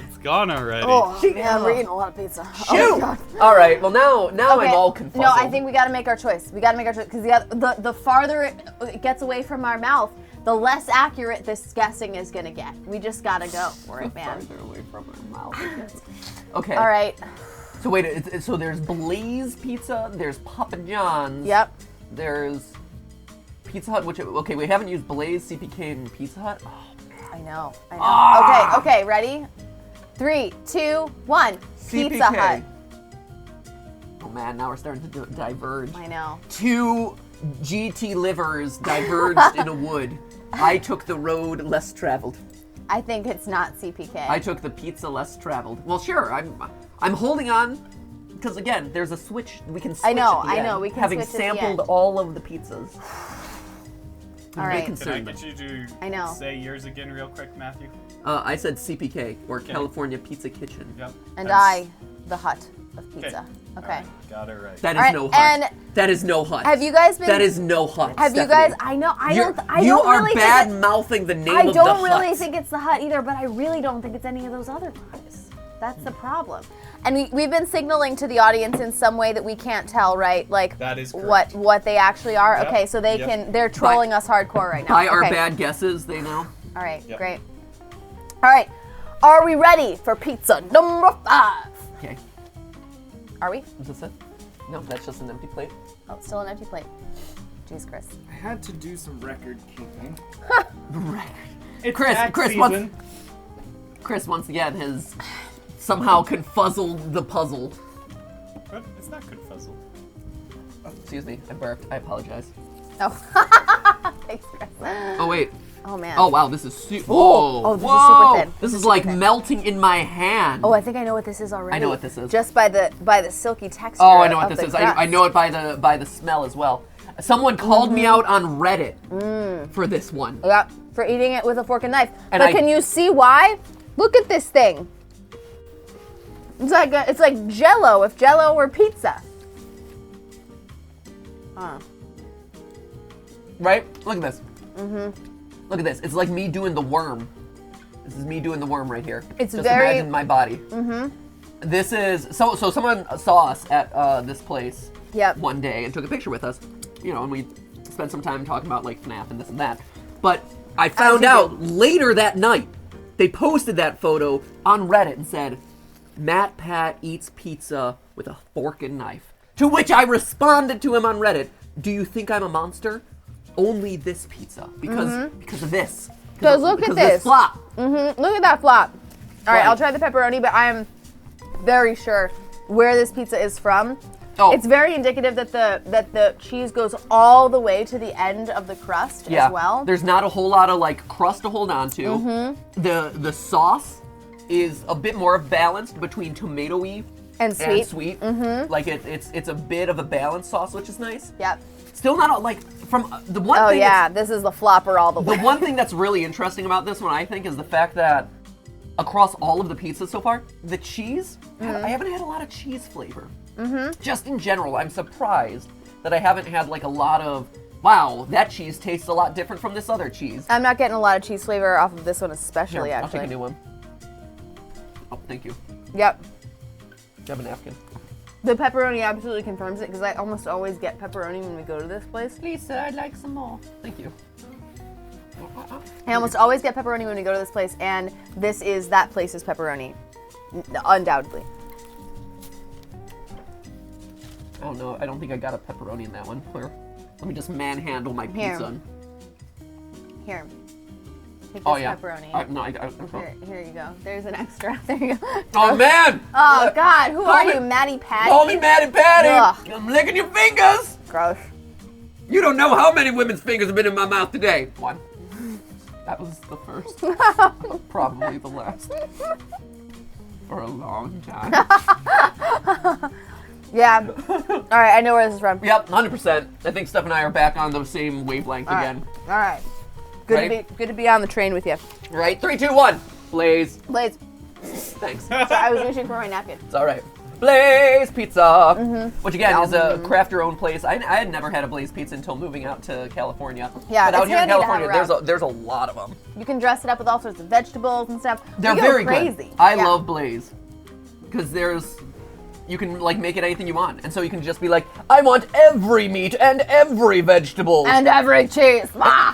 It's gone already.
Oh,
She-
man, we're eating a lot of pizza.
Shoot!
Oh, God.
All right. Well, now
Okay.
I'm all confused.
No, I think we got to make our choice. We got to make our choice because the farther it gets away from our mouth, the less accurate this guessing is gonna get. We just gotta go for it, man.
farther away from my mouth. Okay.
All right.
So wait. So there's Blaze Pizza. There's Papa John's.
Yep.
There's Pizza Hut. Okay, we haven't used Blaze, CPK, and Pizza Hut. Oh,
I know.
Ah!
Okay. Ready? 3, 2, 1. Pizza
CPK.
Hut.
Oh man, now we're starting to diverge.
I know.
Two GT livers diverged in a wood. I took the road less traveled.
I think it's not CPK.
I took the pizza less traveled. Well, sure. I'm holding on because again, there's a switch. We can switch.
I know,
at the
I
end,
know, we can
having
switch at the
sampled
end.
all of the pizzas.
All right.
Can I get you to
I know.
say yours again real quick, Matthew?
I said CPK or California Pizza Kitchen.
Yep.
And
That's-
the hut of pizza. Okay.
Alright, got it right.
That is
All right,
no hut.
and
that is no hut.
Have you guys been?
That is no hut.
Have you
Stephanie.
guys? I know. I
You
don't
are
really
bad
think
mouthing the name
I
of the
don't really
hut.
think it's the hut either, but I really don't think it's any of those other guys. That's the problem. And we've been signaling to the audience in some way that we can't tell, right? Like
That is correct.
what they actually are.
Yep,
Okay, so they're trolling us hardcore right now.
By our
Okay.
bad guesses, they know.
All right,
Yep.
great. All right, are we ready for pizza number 5?
Okay.
Are we?
Is this it? No, that's just an empty plate.
Oh, still an empty plate. Jeez, Chris.
I had to do some record keeping.
Record.
It's
Chris,
tax
Chris,
season.
Chris once again has somehow confuzzled the puzzle.
But it's not good fuzzle.
Excuse me, I burped. I apologize.
Oh, thanks, Chris.
Oh wait.
Oh man.
Oh wow, this is super.
Oh, this is
whoa.
super thin.
This is
super
like
thin.
melting in my hand.
Oh, I think I know what this is already.
I know what this is.
Just by the silky texture.
Oh, I know what
of
this
the
is. I
crust.
know it by the smell as well. Someone called me out on Reddit for this one.
Yeah, for eating it with a fork and knife.
And
but
I-
can you see why? Look at this thing. It's like Jell-O if Jell-O were pizza.
Right? Look at this. Look at this. It's like me doing the worm. This is me doing the worm right here.
It's
Just
very-
imagine my body. This is so someone saw us at this place
Yep.
one day and took a picture with us. You know, and we spent some time talking about like FNAF and this and that. But I found
you
out later that night they posted that photo on Reddit and said, Matt Pat eats pizza with a fork and knife. To which I responded to him on Reddit, do you think I'm a monster? Only this pizza. Because of this.
Because look at
because of
this.
flop.
Look at that flop. All right,
Right.
I'll try the pepperoni, but I am very sure where this pizza is from.
Oh.
It's very indicative that the cheese goes all the way to the end of the crust
Yeah.
as well.
There's not a whole lot of like crust to hold on to. The sauce is a bit more balanced between tomatoey
And sweet.
Like it's a bit of a balanced sauce, which is nice.
Yep.
Still not like from the one
Oh
thing.
yeah, this is the flopper all the way.
The one thing that's really interesting about this one, I think, is the fact that across all of the pizzas so far, the cheese, I haven't had a lot of cheese flavor. Just in general, I'm surprised that I haven't had like a lot of, wow, that cheese tastes a lot different from this other cheese.
I'm not getting a lot of cheese flavor off of this one especially,
Here, I'll take
actually.
a new one. Oh, thank you.
Yep.
You have a napkin.
The pepperoni absolutely confirms it because I almost always get pepperoni when we go to this place.
Lisa, I'd like some more. Thank you.
I almost always get pepperoni when we go to this place, and this is that place's pepperoni. Undoubtedly.
Oh no, I don't think I got a pepperoni in that one. Here, let me just manhandle my pizza.
Here. Take this
Oh yeah.
pepperoni.
No, I
Here you go. There's an extra. There you go.
Oh man!
Oh God, who are
me-
you, Maddie Patty?
Call me Matty Patty!
Ugh.
I'm licking your fingers!
Gross.
You don't know how many women's fingers have been in my mouth today. One. That was the first. Probably the last. for a long time.
Yeah. All right, I know where this is from.
Yep, 100%. I think Steph and I are back on the same wavelength again.
All right.
Ready?
Good to be on the train with you.
Right, 3, 2, 1. Blaze.
Blaze.
Thanks.
So I was reaching for my napkin.
It's all right. Blaze Pizza, which again is a
Yum.
craft your own place. I had never had a Blaze Pizza until moving out to California.
Yeah,
but out
it's
here in
handy to have
California, there's a lot of them.
You can dress it up with all sorts of vegetables and stuff.
They're
We go
very
crazy.
good. I
Yeah.
love Blaze because you can like make it anything you want, and so you can just be like, I want every meat and every vegetable,
And every cheese.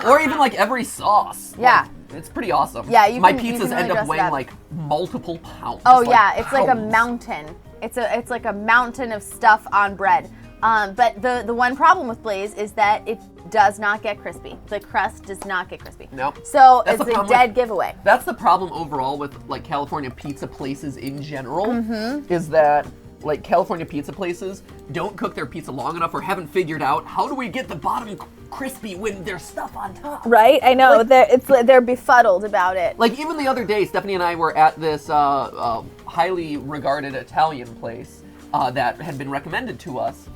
or even like every sauce.
Yeah.
Like, it's pretty awesome.
Yeah, you
my
can- you
pizzas
can really
end up
dress it
weighing
up.
like multiple pounds.
Oh
just,
yeah, it's like a
pounds.
mountain. It's like a mountain of stuff on bread. But the one problem with Blaze is that it does not get crispy. The crust does not get crispy.
Nope.
So
That's
it's
the
a
problem
dead
with-
giveaway.
That's the problem overall with like California pizza places in general,
Mm-hmm.
is that like California pizza places don't cook their pizza long enough or haven't figured out how do we get the bottom crispy when there's stuff on top.
Right? I know.
Like-
They're befuddled about it.
Like even the other day, Stephanie and I were at this highly regarded Italian place that had been recommended to us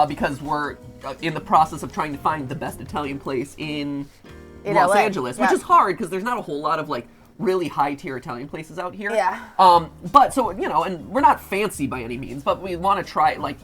because we're in the process of trying to find the best Italian place in Los
LA.
Angeles, which
Yeah.
is hard because there's not a whole lot of like really high tier Italian places out here.
Yeah.
But so and we're not fancy by any means, but we want to try and
want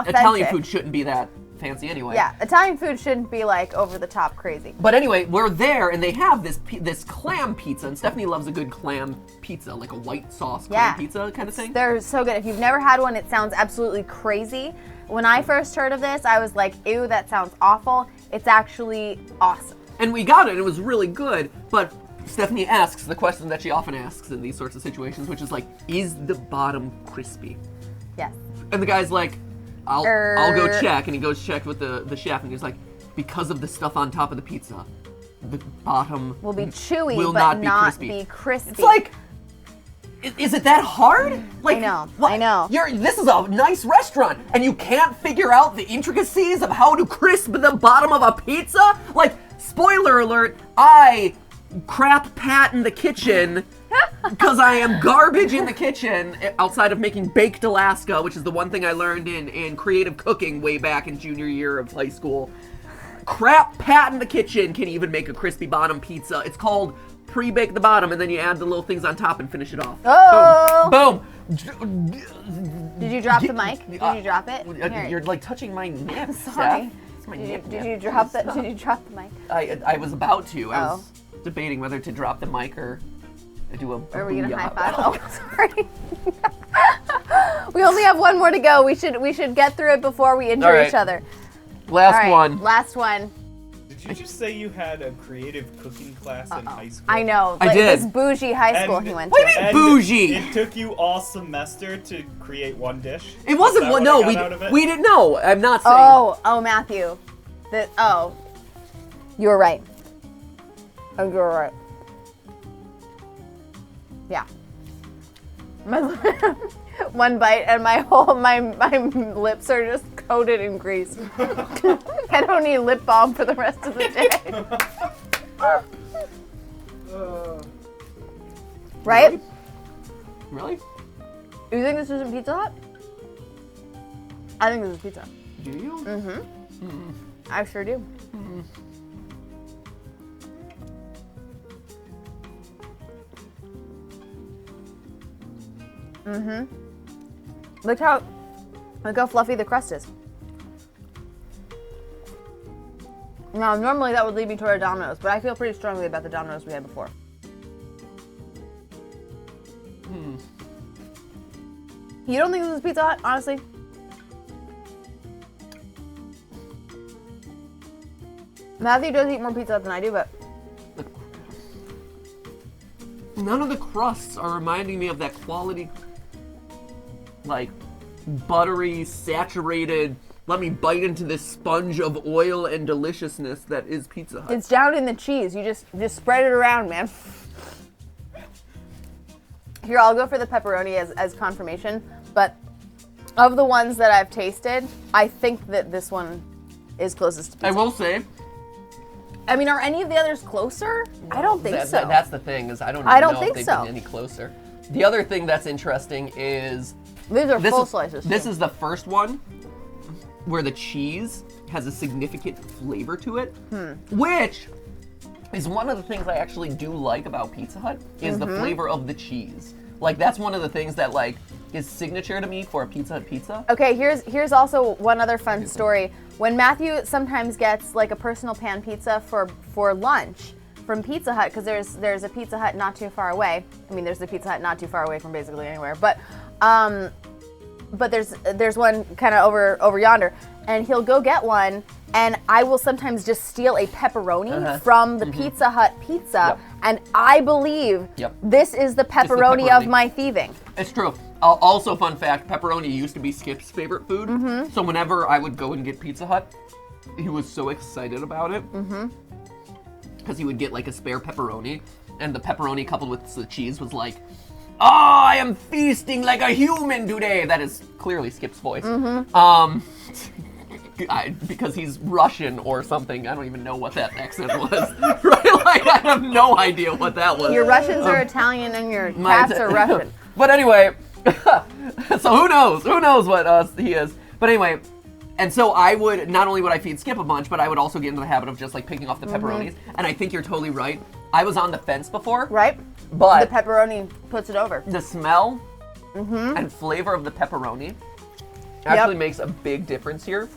Italian
authentic.
food shouldn't be that fancy anyway.
Yeah, Italian food shouldn't be like over the top crazy.
But anyway, we're there and they have this clam pizza, and Stephanie loves a good clam pizza, like a white sauce clam
Yeah.
pizza kind of thing.
They're so good. If you've never had one, it sounds absolutely crazy. When I first heard of this, I was like, ew, that sounds awful. It's actually awesome.
And we got it, and it was really good, but Stephanie asks the question that she often asks in these sorts of situations, which is like, is the bottom crispy?
Yes.
And the guy's like, I'll go check, and he goes check with the chef, and he's like, because of the stuff on top of the pizza, the bottom
Will be chewy,
will
but
not be crispy.
It's
It's like, is it that hard? Like,
know,
what?
I know.
This is a nice restaurant, and you can't figure out the intricacies of how to crisp the bottom of a pizza? Like, spoiler alert, I crap pat in the kitchen because I am garbage in the kitchen outside of making baked Alaska, which is the one thing I learned in creative cooking way back in junior year of high school. Crap pat in the kitchen can even make a crispy bottom pizza. It's called pre-bake the bottom, and then you add the little things on top and finish it off.
Oh!
Boom!
Did you drop the mic? Did you drop it? Here.
You're like touching my nip.
Sorry.
Steph. It's my
Did you,
nip.
did you drop the? Did you drop the mic?
I was about to. I
Oh.
was debating whether to drop the mic or do a
Are we gonna high
booyah.
five? Oh, sorry. We only have one more to go. We should get through it before we injure
All right.
each other.
Last
All right,
one.
Last one.
Did you just say you had a creative cooking class in high school?
I know.
I
like,
did.
This bougie high school
And-
he went
What do
to.
you mean?
And
Bougie.
It took you all semester to create one dish.
It wasn't
Is that
one.
what I
No,
got out of it?
we didn't know. I'm not saying.
Oh, Matthew. You were right. Oh, you were right. Yeah. One bite and my lips are just coated in grease. I don't need lip balm for the rest of the day. Right?
Really?
You think this isn't Pizza Hut? I think this is pizza.
Do you?
Mm-hmm. I sure do. Mm-hmm. Look how fluffy the crust is. Now, normally that would lead me toward a Domino's, but I feel pretty strongly about the Domino's we had before. You don't think this is Pizza Hut, honestly? Matthew does eat more Pizza Hut than I do, but
None of the crusts are reminding me of that quality, like, buttery, saturated, let me bite into this sponge of oil and deliciousness that is Pizza Hut.
it's down in the cheese. You just spread it around, man. Here, I'll go for the pepperoni as confirmation, but of the ones that I've tasted, I think that this one is closest to Pizza
I
Hut.
will say,
I mean, are any of the others closer? I don't think so.
That's the thing, is I don't
I
even
don't
know
think
if they've
so.
been any closer. The other thing that's interesting is
These are full slices.
This
too.
is the first one where the cheese has a significant flavor to it, which is one of the things I actually do like about Pizza Hut is the flavor of the cheese. Like that's one of the things that like is signature to me for a Pizza Hut pizza.
Okay, here's also one other fun story. When Matthew sometimes gets like a personal pan pizza for lunch from Pizza Hut, because there's a Pizza Hut not too far away. I mean, there's a Pizza Hut not too far away from basically anywhere, but there's one kind of over yonder, and he'll go get one, and I will sometimes just steal a pepperoni from the Pizza Hut pizza, and I believe this is the pepperoni of my thieving.
It's true. Also, fun fact, pepperoni used to be Skip's favorite food, so whenever I would go and get Pizza Hut, he was so excited about it, because he would get like a spare pepperoni, and the pepperoni coupled with the cheese was like, oh, I am feasting like a human today. That is clearly Skip's voice. Because he's Russian or something. I don't even know what that accent was. Right? Like, I have no idea what that was.
Your Russians are Italian and your cats are Russian.
But anyway, so who knows? Who knows what he is? But anyway, and so I would, not only would I feed Skip a bunch, but I would also get into the habit of just like picking off the pepperonis. And I think you're totally right. I was on the fence before.
Right?
But
the pepperoni puts it over.
the smell and flavor of the pepperoni actually makes a big difference here.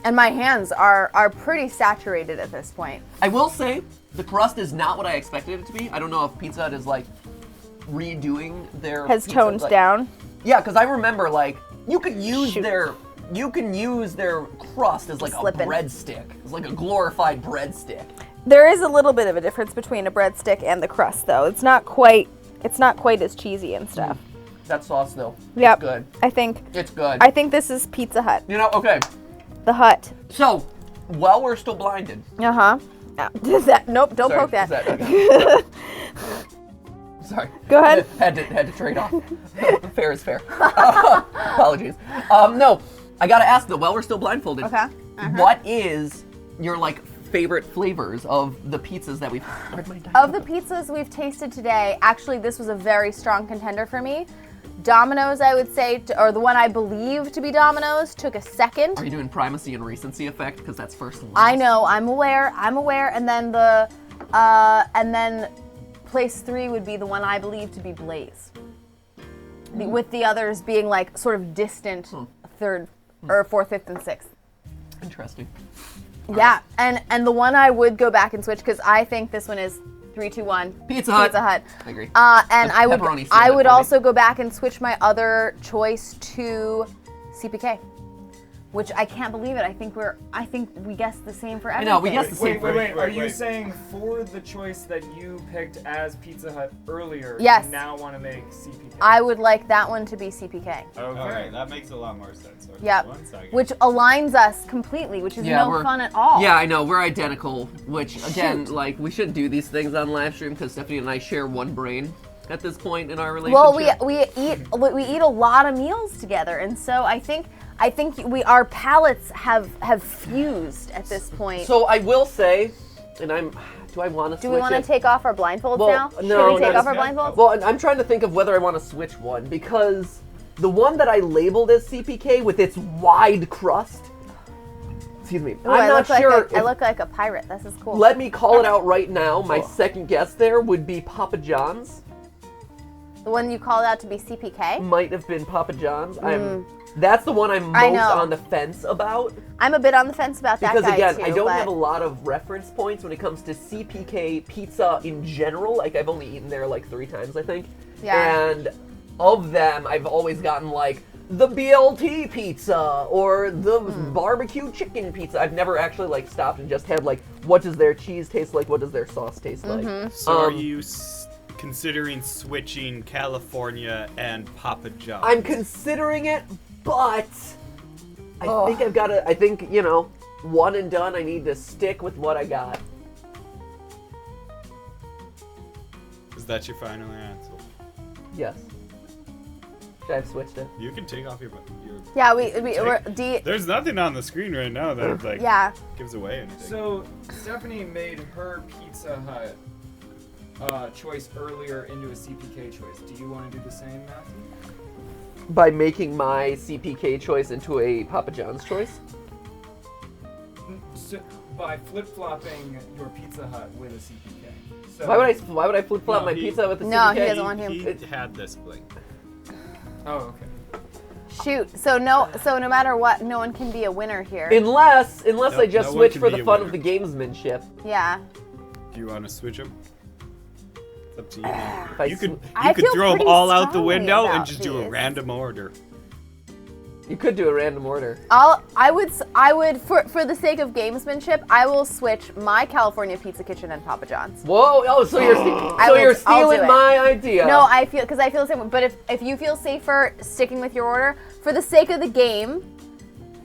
And my hands are pretty saturated at this point.
I will say, the crust is not what I expected it to be. I don't know if Pizza Hut is like redoing their
Has
pizza,
toned
like,
down.
Yeah, because I remember like you could use their crust as like
Slippin'.
a breadstick. It's like a glorified breadstick.
There is a little bit of a difference between a breadstick and the crust, though. It's not quite as cheesy and stuff.
That sauce though,
Yep.
it's good.
I think
It's good.
this is Pizza Hut.
You know, okay.
The Hut.
So, while we're still blinded.
Nope, don't poke that.
Okay. Sorry.
Go ahead.
had to trade off. Fair is fair. Apologies. No, I gotta ask though, while we're still blindfolded.
Okay.
What is your like favorite flavors of the pizzas that we've
Of the pizzas we've tasted today, actually this was a very strong contender for me. Domino's, I would say, or the one I believe to be Domino's, took a second.
Are you doing primacy and recency effect? Because that's first and last.
I know, I'm aware, and then place 3 would be the one I believe to be Blaze. With the others being like sort of distant third or fourth, fifth, and sixth.
Interesting.
Yeah, and the one I would go back and switch because I think this one is 3, 2, 1.
Pizza Hut.
Pizza Hut.
I agree.
And
The
I
pepperoni sealed
would
it for me.
also go back and switch my other choice to CPK, which I can't believe it. I think we guessed the same for everything.
know, we guessed the same.
Wait. Are you
wait.
saying for the choice that you picked as Pizza Hut earlier,
Yes.
you now want to make CPK?
I would like that one to be CPK.
Okay.
Alright, that makes a lot more sense. Okay,
Yep.
1 second.
Which aligns us completely, which is no
we're-
fun at all.
Yeah, I know. We're identical, which, again, like, we shouldn't do these things on live stream because Stephanie and I share one brain at this point in our relationship.
Well, we eat a lot of meals together, and so I think our palates have fused at this point.
So I will say, and do I want to switch
do we want to
it?
take off our blindfolds now?
No,
Should we take
no,
off our
no.
blindfolds?
Well, I'm trying to think of whether I want to switch one because the one that I labeled as CPK with its wide crust, excuse me,
Ooh,
I'm not sure.
I look like a pirate. This is cool.
Let me call it out right now. My second guess there would be Papa John's.
The one you called out to be CPK?
Might have been Papa John's. That's the one I'm
I
most
know.
on the fence about.
I'm a bit on the fence about that
Because
guy
again,
too.
I don't
but
have a lot of reference points when it comes to CPK pizza in general. Like I've only eaten there like 3 times, I think.
Yeah.
And of them, I've always gotten like the BLT pizza or the barbecue chicken pizza. I've never actually like stopped and just had like, what does their cheese taste like? What does their sauce taste like?
So are you considering switching California and Papa John's?
I'm considering it, but I think, you know, one and done, I need to stick with what I got.
Is that your final answer?
Yes. Should I have switched it?
You can take off your
yeah,
There's nothing on the screen right now that like
yeah.
gives away anything.
So Stephanie made her Pizza Hut choice earlier into a CPK choice. Do you want to do the same, Matthew?
By making my CPK choice into a Papa John's choice?
So, by flip-flopping your Pizza Hut with a CPK. So,
Why would I flip-flop my pizza with the
No,
CPK?
he doesn't want him.
He had this bling.
Oh, okay.
Shoot. So no matter what, no one can be a winner here.
Unless I
No
just
one
switch
can
for
be
the
a
fun
winner.
of the gamesmanship.
Yeah.
Do you want to switch them? It's up to you, man.
I
You could,
sw-
I
you could
feel
throw them
pretty
all out the
strongly
window and
about
just do a
these.
random order.
You could do a random order.
I would for the sake of gamesmanship, I will switch my California Pizza Kitchen and Papa John's.
Whoa! Oh, so you're
I'll do
stealing
it.
my idea.
No, I feel the same way. But if you feel safer sticking with your order for the sake of the game,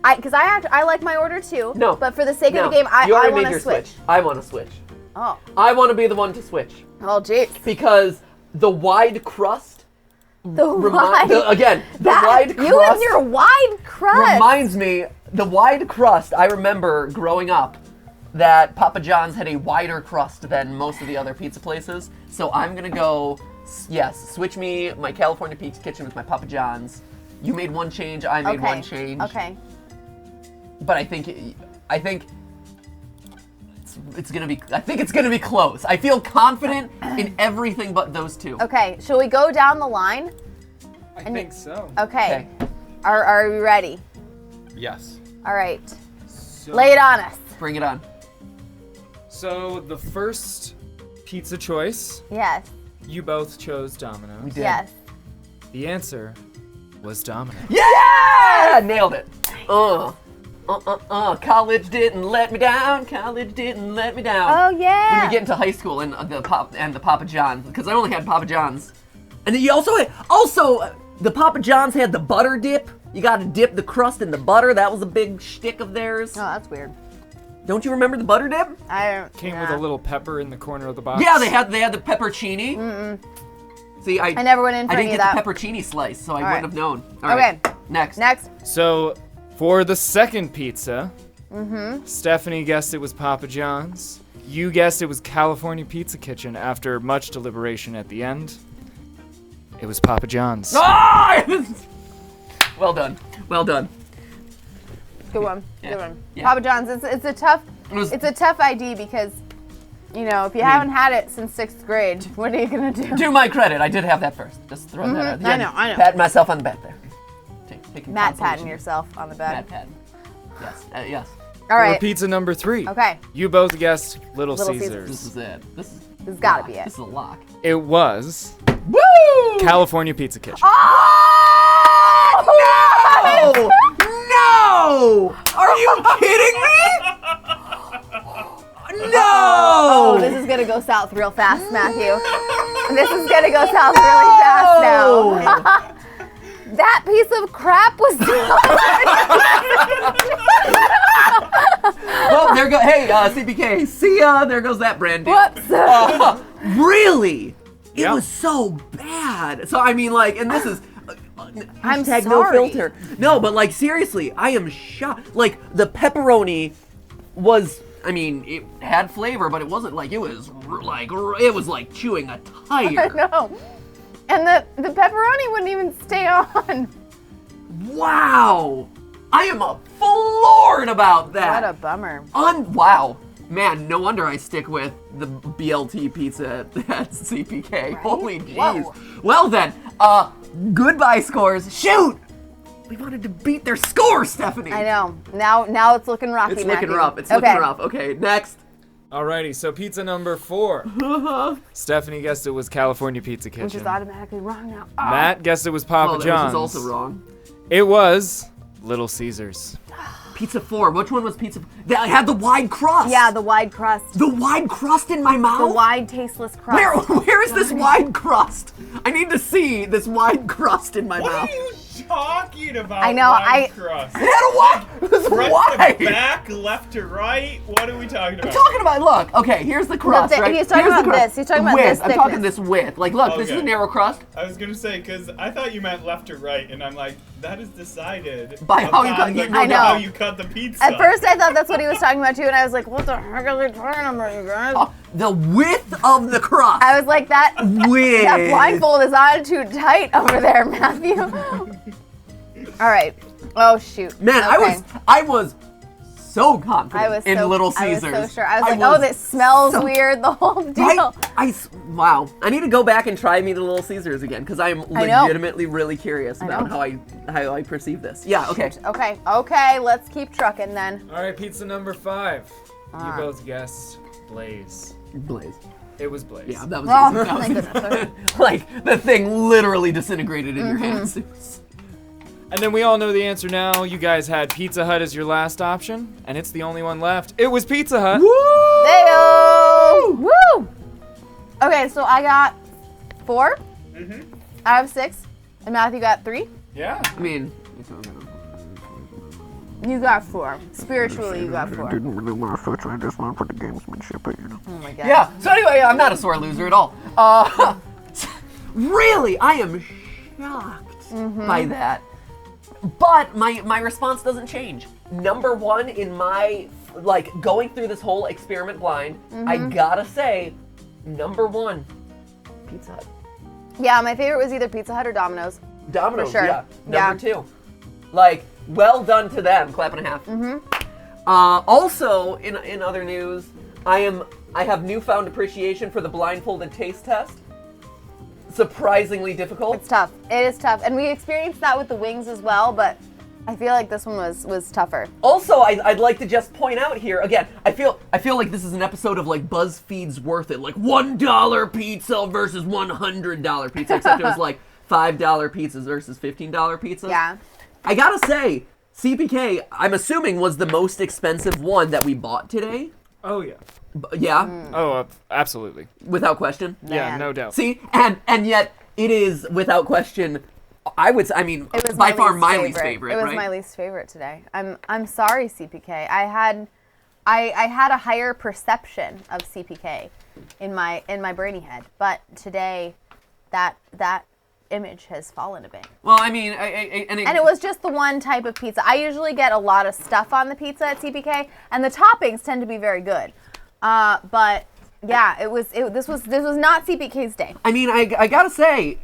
I like my order too.
No.
But for the sake
No.
of the game, I
you already
want
made
to
your
switch.
I want to switch.
Oh.
I want to be the one to switch
Oh, jeez.
because the wide crust.
The wide.
The wide crust.
You and your wide crust.
reminds me, the wide crust, I remember growing up that Papa John's had a wider crust than most of the other pizza places. So I'm going to go, yes, switch me my California Pizza Kitchen with my Papa John's. You made one change, I made one change.
Okay.
But I think it's going to be close. I feel confident in everything but those two.
Okay. Shall we go down the line?
I think so.
Okay. Are we ready?
Yes.
All right.
So,
Lay it on us.
Bring it on.
So the first pizza choice,
Yes.
you both chose Domino's.
We did.
Yes.
The answer was Domino's.
Yeah! Nailed it. College didn't let me down. College didn't let me down.
Oh yeah.
When we get into high school and the Papa John's, because I only had Papa John's, and then you also the Papa John's had the butter dip. You got to dip the crust in the butter. That was a big shtick of theirs.
Oh, that's weird.
Don't you remember the butter dip?
I don't.
Came with a little pepper in the corner of the box.
Yeah, they had the peppercini. See, I
never went in for
I didn't
any
get
of that.
the peppercini slice, so I
right.
wouldn't have known. All right.
Okay.
Next.
Next.
So for the second pizza, Stephanie guessed it was Papa John's. You guessed it was California Pizza Kitchen after much deliberation at the end. It was Papa John's.
Ah! Well done. Well done.
Good one.
Yeah.
Good one.
Yeah.
Papa John's. It's a tough.
It was-
It's a tough ID because, you know, if you haven't had it since 6th grade, what are you gonna do?
To my credit, I did have that first. Just throw that out.
I know.
Patting myself on the back there. Taking
Matt
consolation.
patting yourself on the back.
Matt patting. Yes. Yes.
All
For
right.
pizza number 3.
Okay.
You both guessed Little
Little
Caesars.
This is it. This
This has got to
lock.
be it.
This is a lock.
It was
Woo!
California Pizza Kitchen.
Oh! No! Are you kidding me?
Oh,
No!
this is gonna go south real fast, Matthew. This is gonna go south really fast now. That piece of crap was.
Well, there go. Hey, CPK. See ya. There goes that brand deal.
Whoops.
Really? It
Yeah.
was so bad. So I mean, like, and this is.
I'm
hashtag no
sorry.
filter. No, but like seriously, I am shocked. Like the pepperoni was. I mean, it had flavor, but it wasn't like it was like chewing a tire.
No. And the pepperoni wouldn't even stay on.
Wow! I am floored about that.
What a bummer.
Wow. Man, no wonder I stick with the BLT pizza at CPK. Holy jeez.
Whoa.
Well then, goodbye scores. Shoot! We wanted to beat their score, Stephanie.
I know. Now it's looking rocky.
It's looking
Matthew.
rough. It's
Okay.
looking rough. Okay, next.
Alrighty, so pizza number 4. Stephanie guessed it was California Pizza Kitchen.
Which is automatically wrong now.
Matt guessed it was Papa
Oh, that
John's.
was also wrong.
It was Little Caesars.
Pizza 4. Which one was pizza? That had the wide crust.
Yeah, the wide crust.
The wide crust in my mouth?
The wide tasteless crust.
Where is this wide crust? I need to see this wide crust in my mouth.
What are you
talking about?
I know,
wide crust.
It had a what? It was
Front
wide.
to back, left to right. What are we talking about?
I'm talking about, look, okay, here's the crust, right?
He's talking
Here's the
about
crust.
this. He's talking about
width.
this
I'm talking
thickness.
this width. Like, look, this is a
Okay.
narrow crust.
I was gonna say because I thought you meant left to right, and I'm like, that is decided
By how you
upon
cut-
the-
I
know.
how you cut the pizza.
At first, I thought that's what he was talking about too, and I was like, "What the heck are they talking about, you guys?"
The width of the crust.
I was like, "That
Width.
that blindfold is on too tight over there, Matthew." All right. Oh shoot.
Man,
Okay.
I was so confident
I was
in
so,
Little
I was
Caesars.
so sure. I was like, "Oh, this smells
so-
weird." The whole deal.
Right? Wow. I need to go back and try me the Little Caesars again because I'm
I know.
legitimately really curious about
know.
how I perceive this. Yeah. Okay.
Okay. Let's keep trucking then.
All right, pizza number 5.
Ah.
You both guessed Blaze.
Blaze.
It was Blaze.
Yeah, that was,
Oh,
easy. That was
thank goodness. Okay.
like the thing literally disintegrated in your
Mm-hmm.
hands.
And then we all know the answer now. You guys had Pizza Hut as your last option, and it's the only one left. It was Pizza Hut.
Heyo! Woo! Okay, so I got 4 out of 6, and Matthew got 3.
Yeah.
I mean,
You got 4. Spiritually, you got 4.
Didn't really want to switch. I just want to put the gamesmanship, but you know.
Oh my god.
yeah. So anyway, I'm not a sore loser at all. Really, I am shocked by that. But my response doesn't change. Number 1 in my, like, going through this whole experiment blind, I gotta say, number 1, Pizza Hut.
Yeah, my favorite was either Pizza Hut or Domino's.
Domino's,
For sure.
yeah.
Yeah.
Number 2. Like, well done to them. Clap and a half. Also, in other news, I have newfound appreciation for the blindfolded taste test. Surprisingly difficult.
It's tough. It is tough. And we experienced that with the wings as well, but I feel like this one was tougher.
Also, I'd like to just point out here again. I feel like this is an episode of like BuzzFeed's Worth It, like $1 pizza versus $100 pizza, except it was like $5 pizzas versus $15 pizzas.
Yeah.
I gotta say, CPK, I'm assuming was the most expensive one that we bought today.
Oh, yeah.
Yeah,
Oh, absolutely.
without question.
Yeah,
Man.
no doubt.
See, and yet it is without question. I mean,
It was
by
my
far
least
my least favorite.
It was
right?
my least favorite today. I'm sorry, CPK. I had a higher perception of CPK in my brainy head, but today that image has fallen a bit.
Well, I mean,
And it was just the one type of pizza. I usually get a lot of stuff on the pizza at CPK, and the toppings tend to be very good. But yeah, this was not CPK's day.
I mean, I gotta say,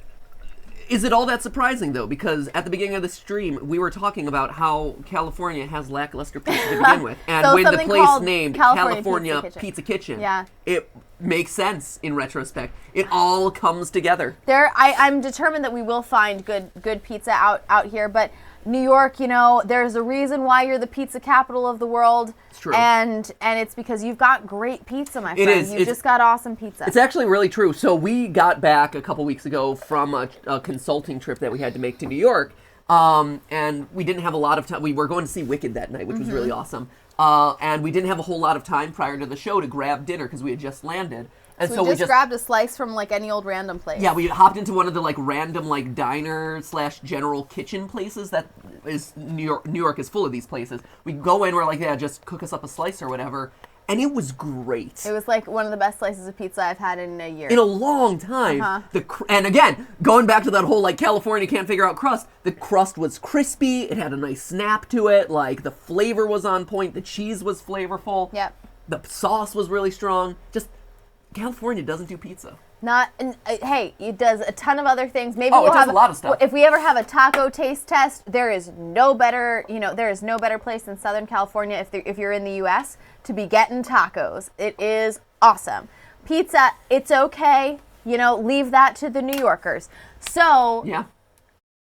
is it all that surprising though? Because at the beginning of the stream, we were talking about how California has lackluster pizza to begin with, and
So
when the
something
place
called
named
California
Pizza Kitchen,
Yeah.
it makes sense in retrospect. It all comes together.
I'm determined that we will find good pizza out here, but New York, you know, there's a reason why you're the pizza capital of the world.
It's true.
And it's because you've got great pizza, my
It
friend.
is.
You've
It's-
just got awesome pizza.
It's actually really true. So we got back a couple weeks ago from a consulting trip that we had to make to New York, and we didn't have a lot of time. We were going to see Wicked that night, which was really awesome. And we didn't have a whole lot of time prior to the show to grab dinner because we had just landed. And
so we just grabbed a slice from like any old random place.
Yeah, we hopped into one of the like random like diner / general kitchen places that is New York. New York is full of these places. We go in, we're like, yeah, just cook us up a slice or whatever, and it was great.
It was like one of the best slices of pizza I've had in a year.
In a long time. And again, going back to that whole like California can't figure out crust, the crust was crispy, it had a nice snap to it, like the flavor was on point, the cheese was flavorful.
Yep.
The sauce was really strong. Just California doesn't do pizza.
Hey, it does a ton of other things. Maybe
Oh, it
we'll
does
have
a lot of stuff.
If we ever have a taco taste test, there is no better place in Southern California if you're in the U.S. to be getting tacos. It is awesome. Pizza, it's okay. You know, leave that to the New Yorkers. So
Yeah.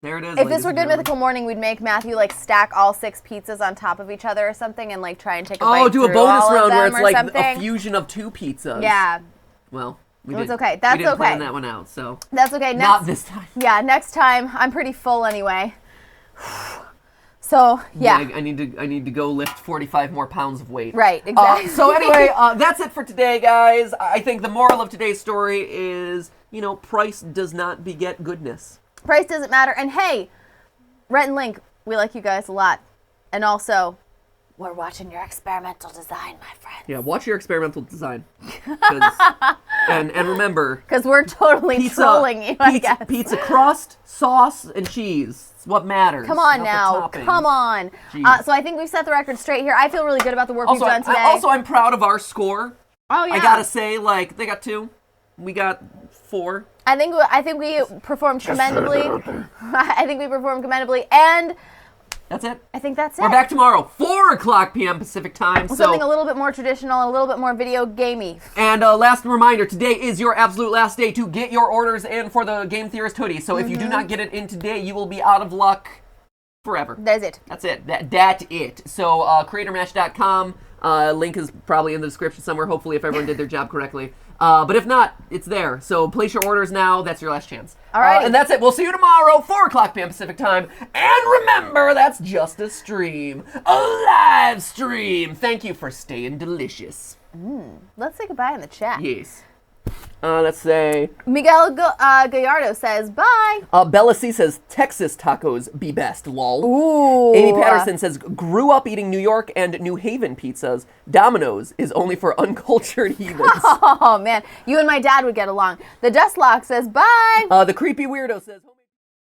There it is.
if this were Good Mythical Morning, we'd make Matthew like stack all 6 pizzas on top of each other or something and like try and take a bite
do a
through
bonus
all of
round where
them
it's
or
like
something.
a fusion of 2 pizzas.
Yeah,
Well, we
It's
didn't.
okay. That's
we didn't plan
okay.
that one out, so
that's okay.
not this time.
Yeah, next time. I'm pretty full anyway. So yeah.
I need to go lift 45 more pounds of weight.
Right, exactly.
So anyway, that's it for today, guys. I think the moral of today's story is, price does not beget goodness.
Price doesn't matter. And hey, Rhett and Link, we like you guys a lot. And also, we're watching your experimental design, my friend.
Yeah, watch your experimental design. And remember,
Because we're totally trolling you, I guess.
Pizza crust, sauce, and cheese. It's what matters.
Come on
not the
now.
toppings.
Come on.
Jeez.
So I think we've set the record straight here. I feel really good about the work we've done today.
I'm proud of our score.
Oh, yeah.
I gotta say, like, they got 2. We got 4.
I think we performed commendably. I think we performed commendably. And
That's it.
I think that's it.
We're back tomorrow, 4 o'clock p.m. Pacific time.
Something a little bit more traditional, a little bit more video gamey.
And last reminder, today is your absolute last day to get your orders in for the Game Theorist hoodie. So if you do not get it in today, you will be out of luck forever.
That's it.
That's it. That's it. So creatormatch.com. Link is probably in the description somewhere, hopefully, if everyone did their job correctly. But if not, it's there. So place your orders now. That's your last chance.
All right.
And that's it. We'll see you tomorrow, 4 o'clock p.m. Pacific time. And remember, that's just a stream. A live stream. Thank you for staying delicious.
Let's say goodbye in the chat.
Yes. Let's say...
Miguel Gallardo says, bye.
Bella C says, Texas tacos be best, lol.
Ooh.
Amy Patterson says, grew up eating New York and New Haven pizzas. Domino's is only for uncultured heathens.
Oh, man. You and my dad would get along. The Dustlock says, bye.
The creepy weirdo says...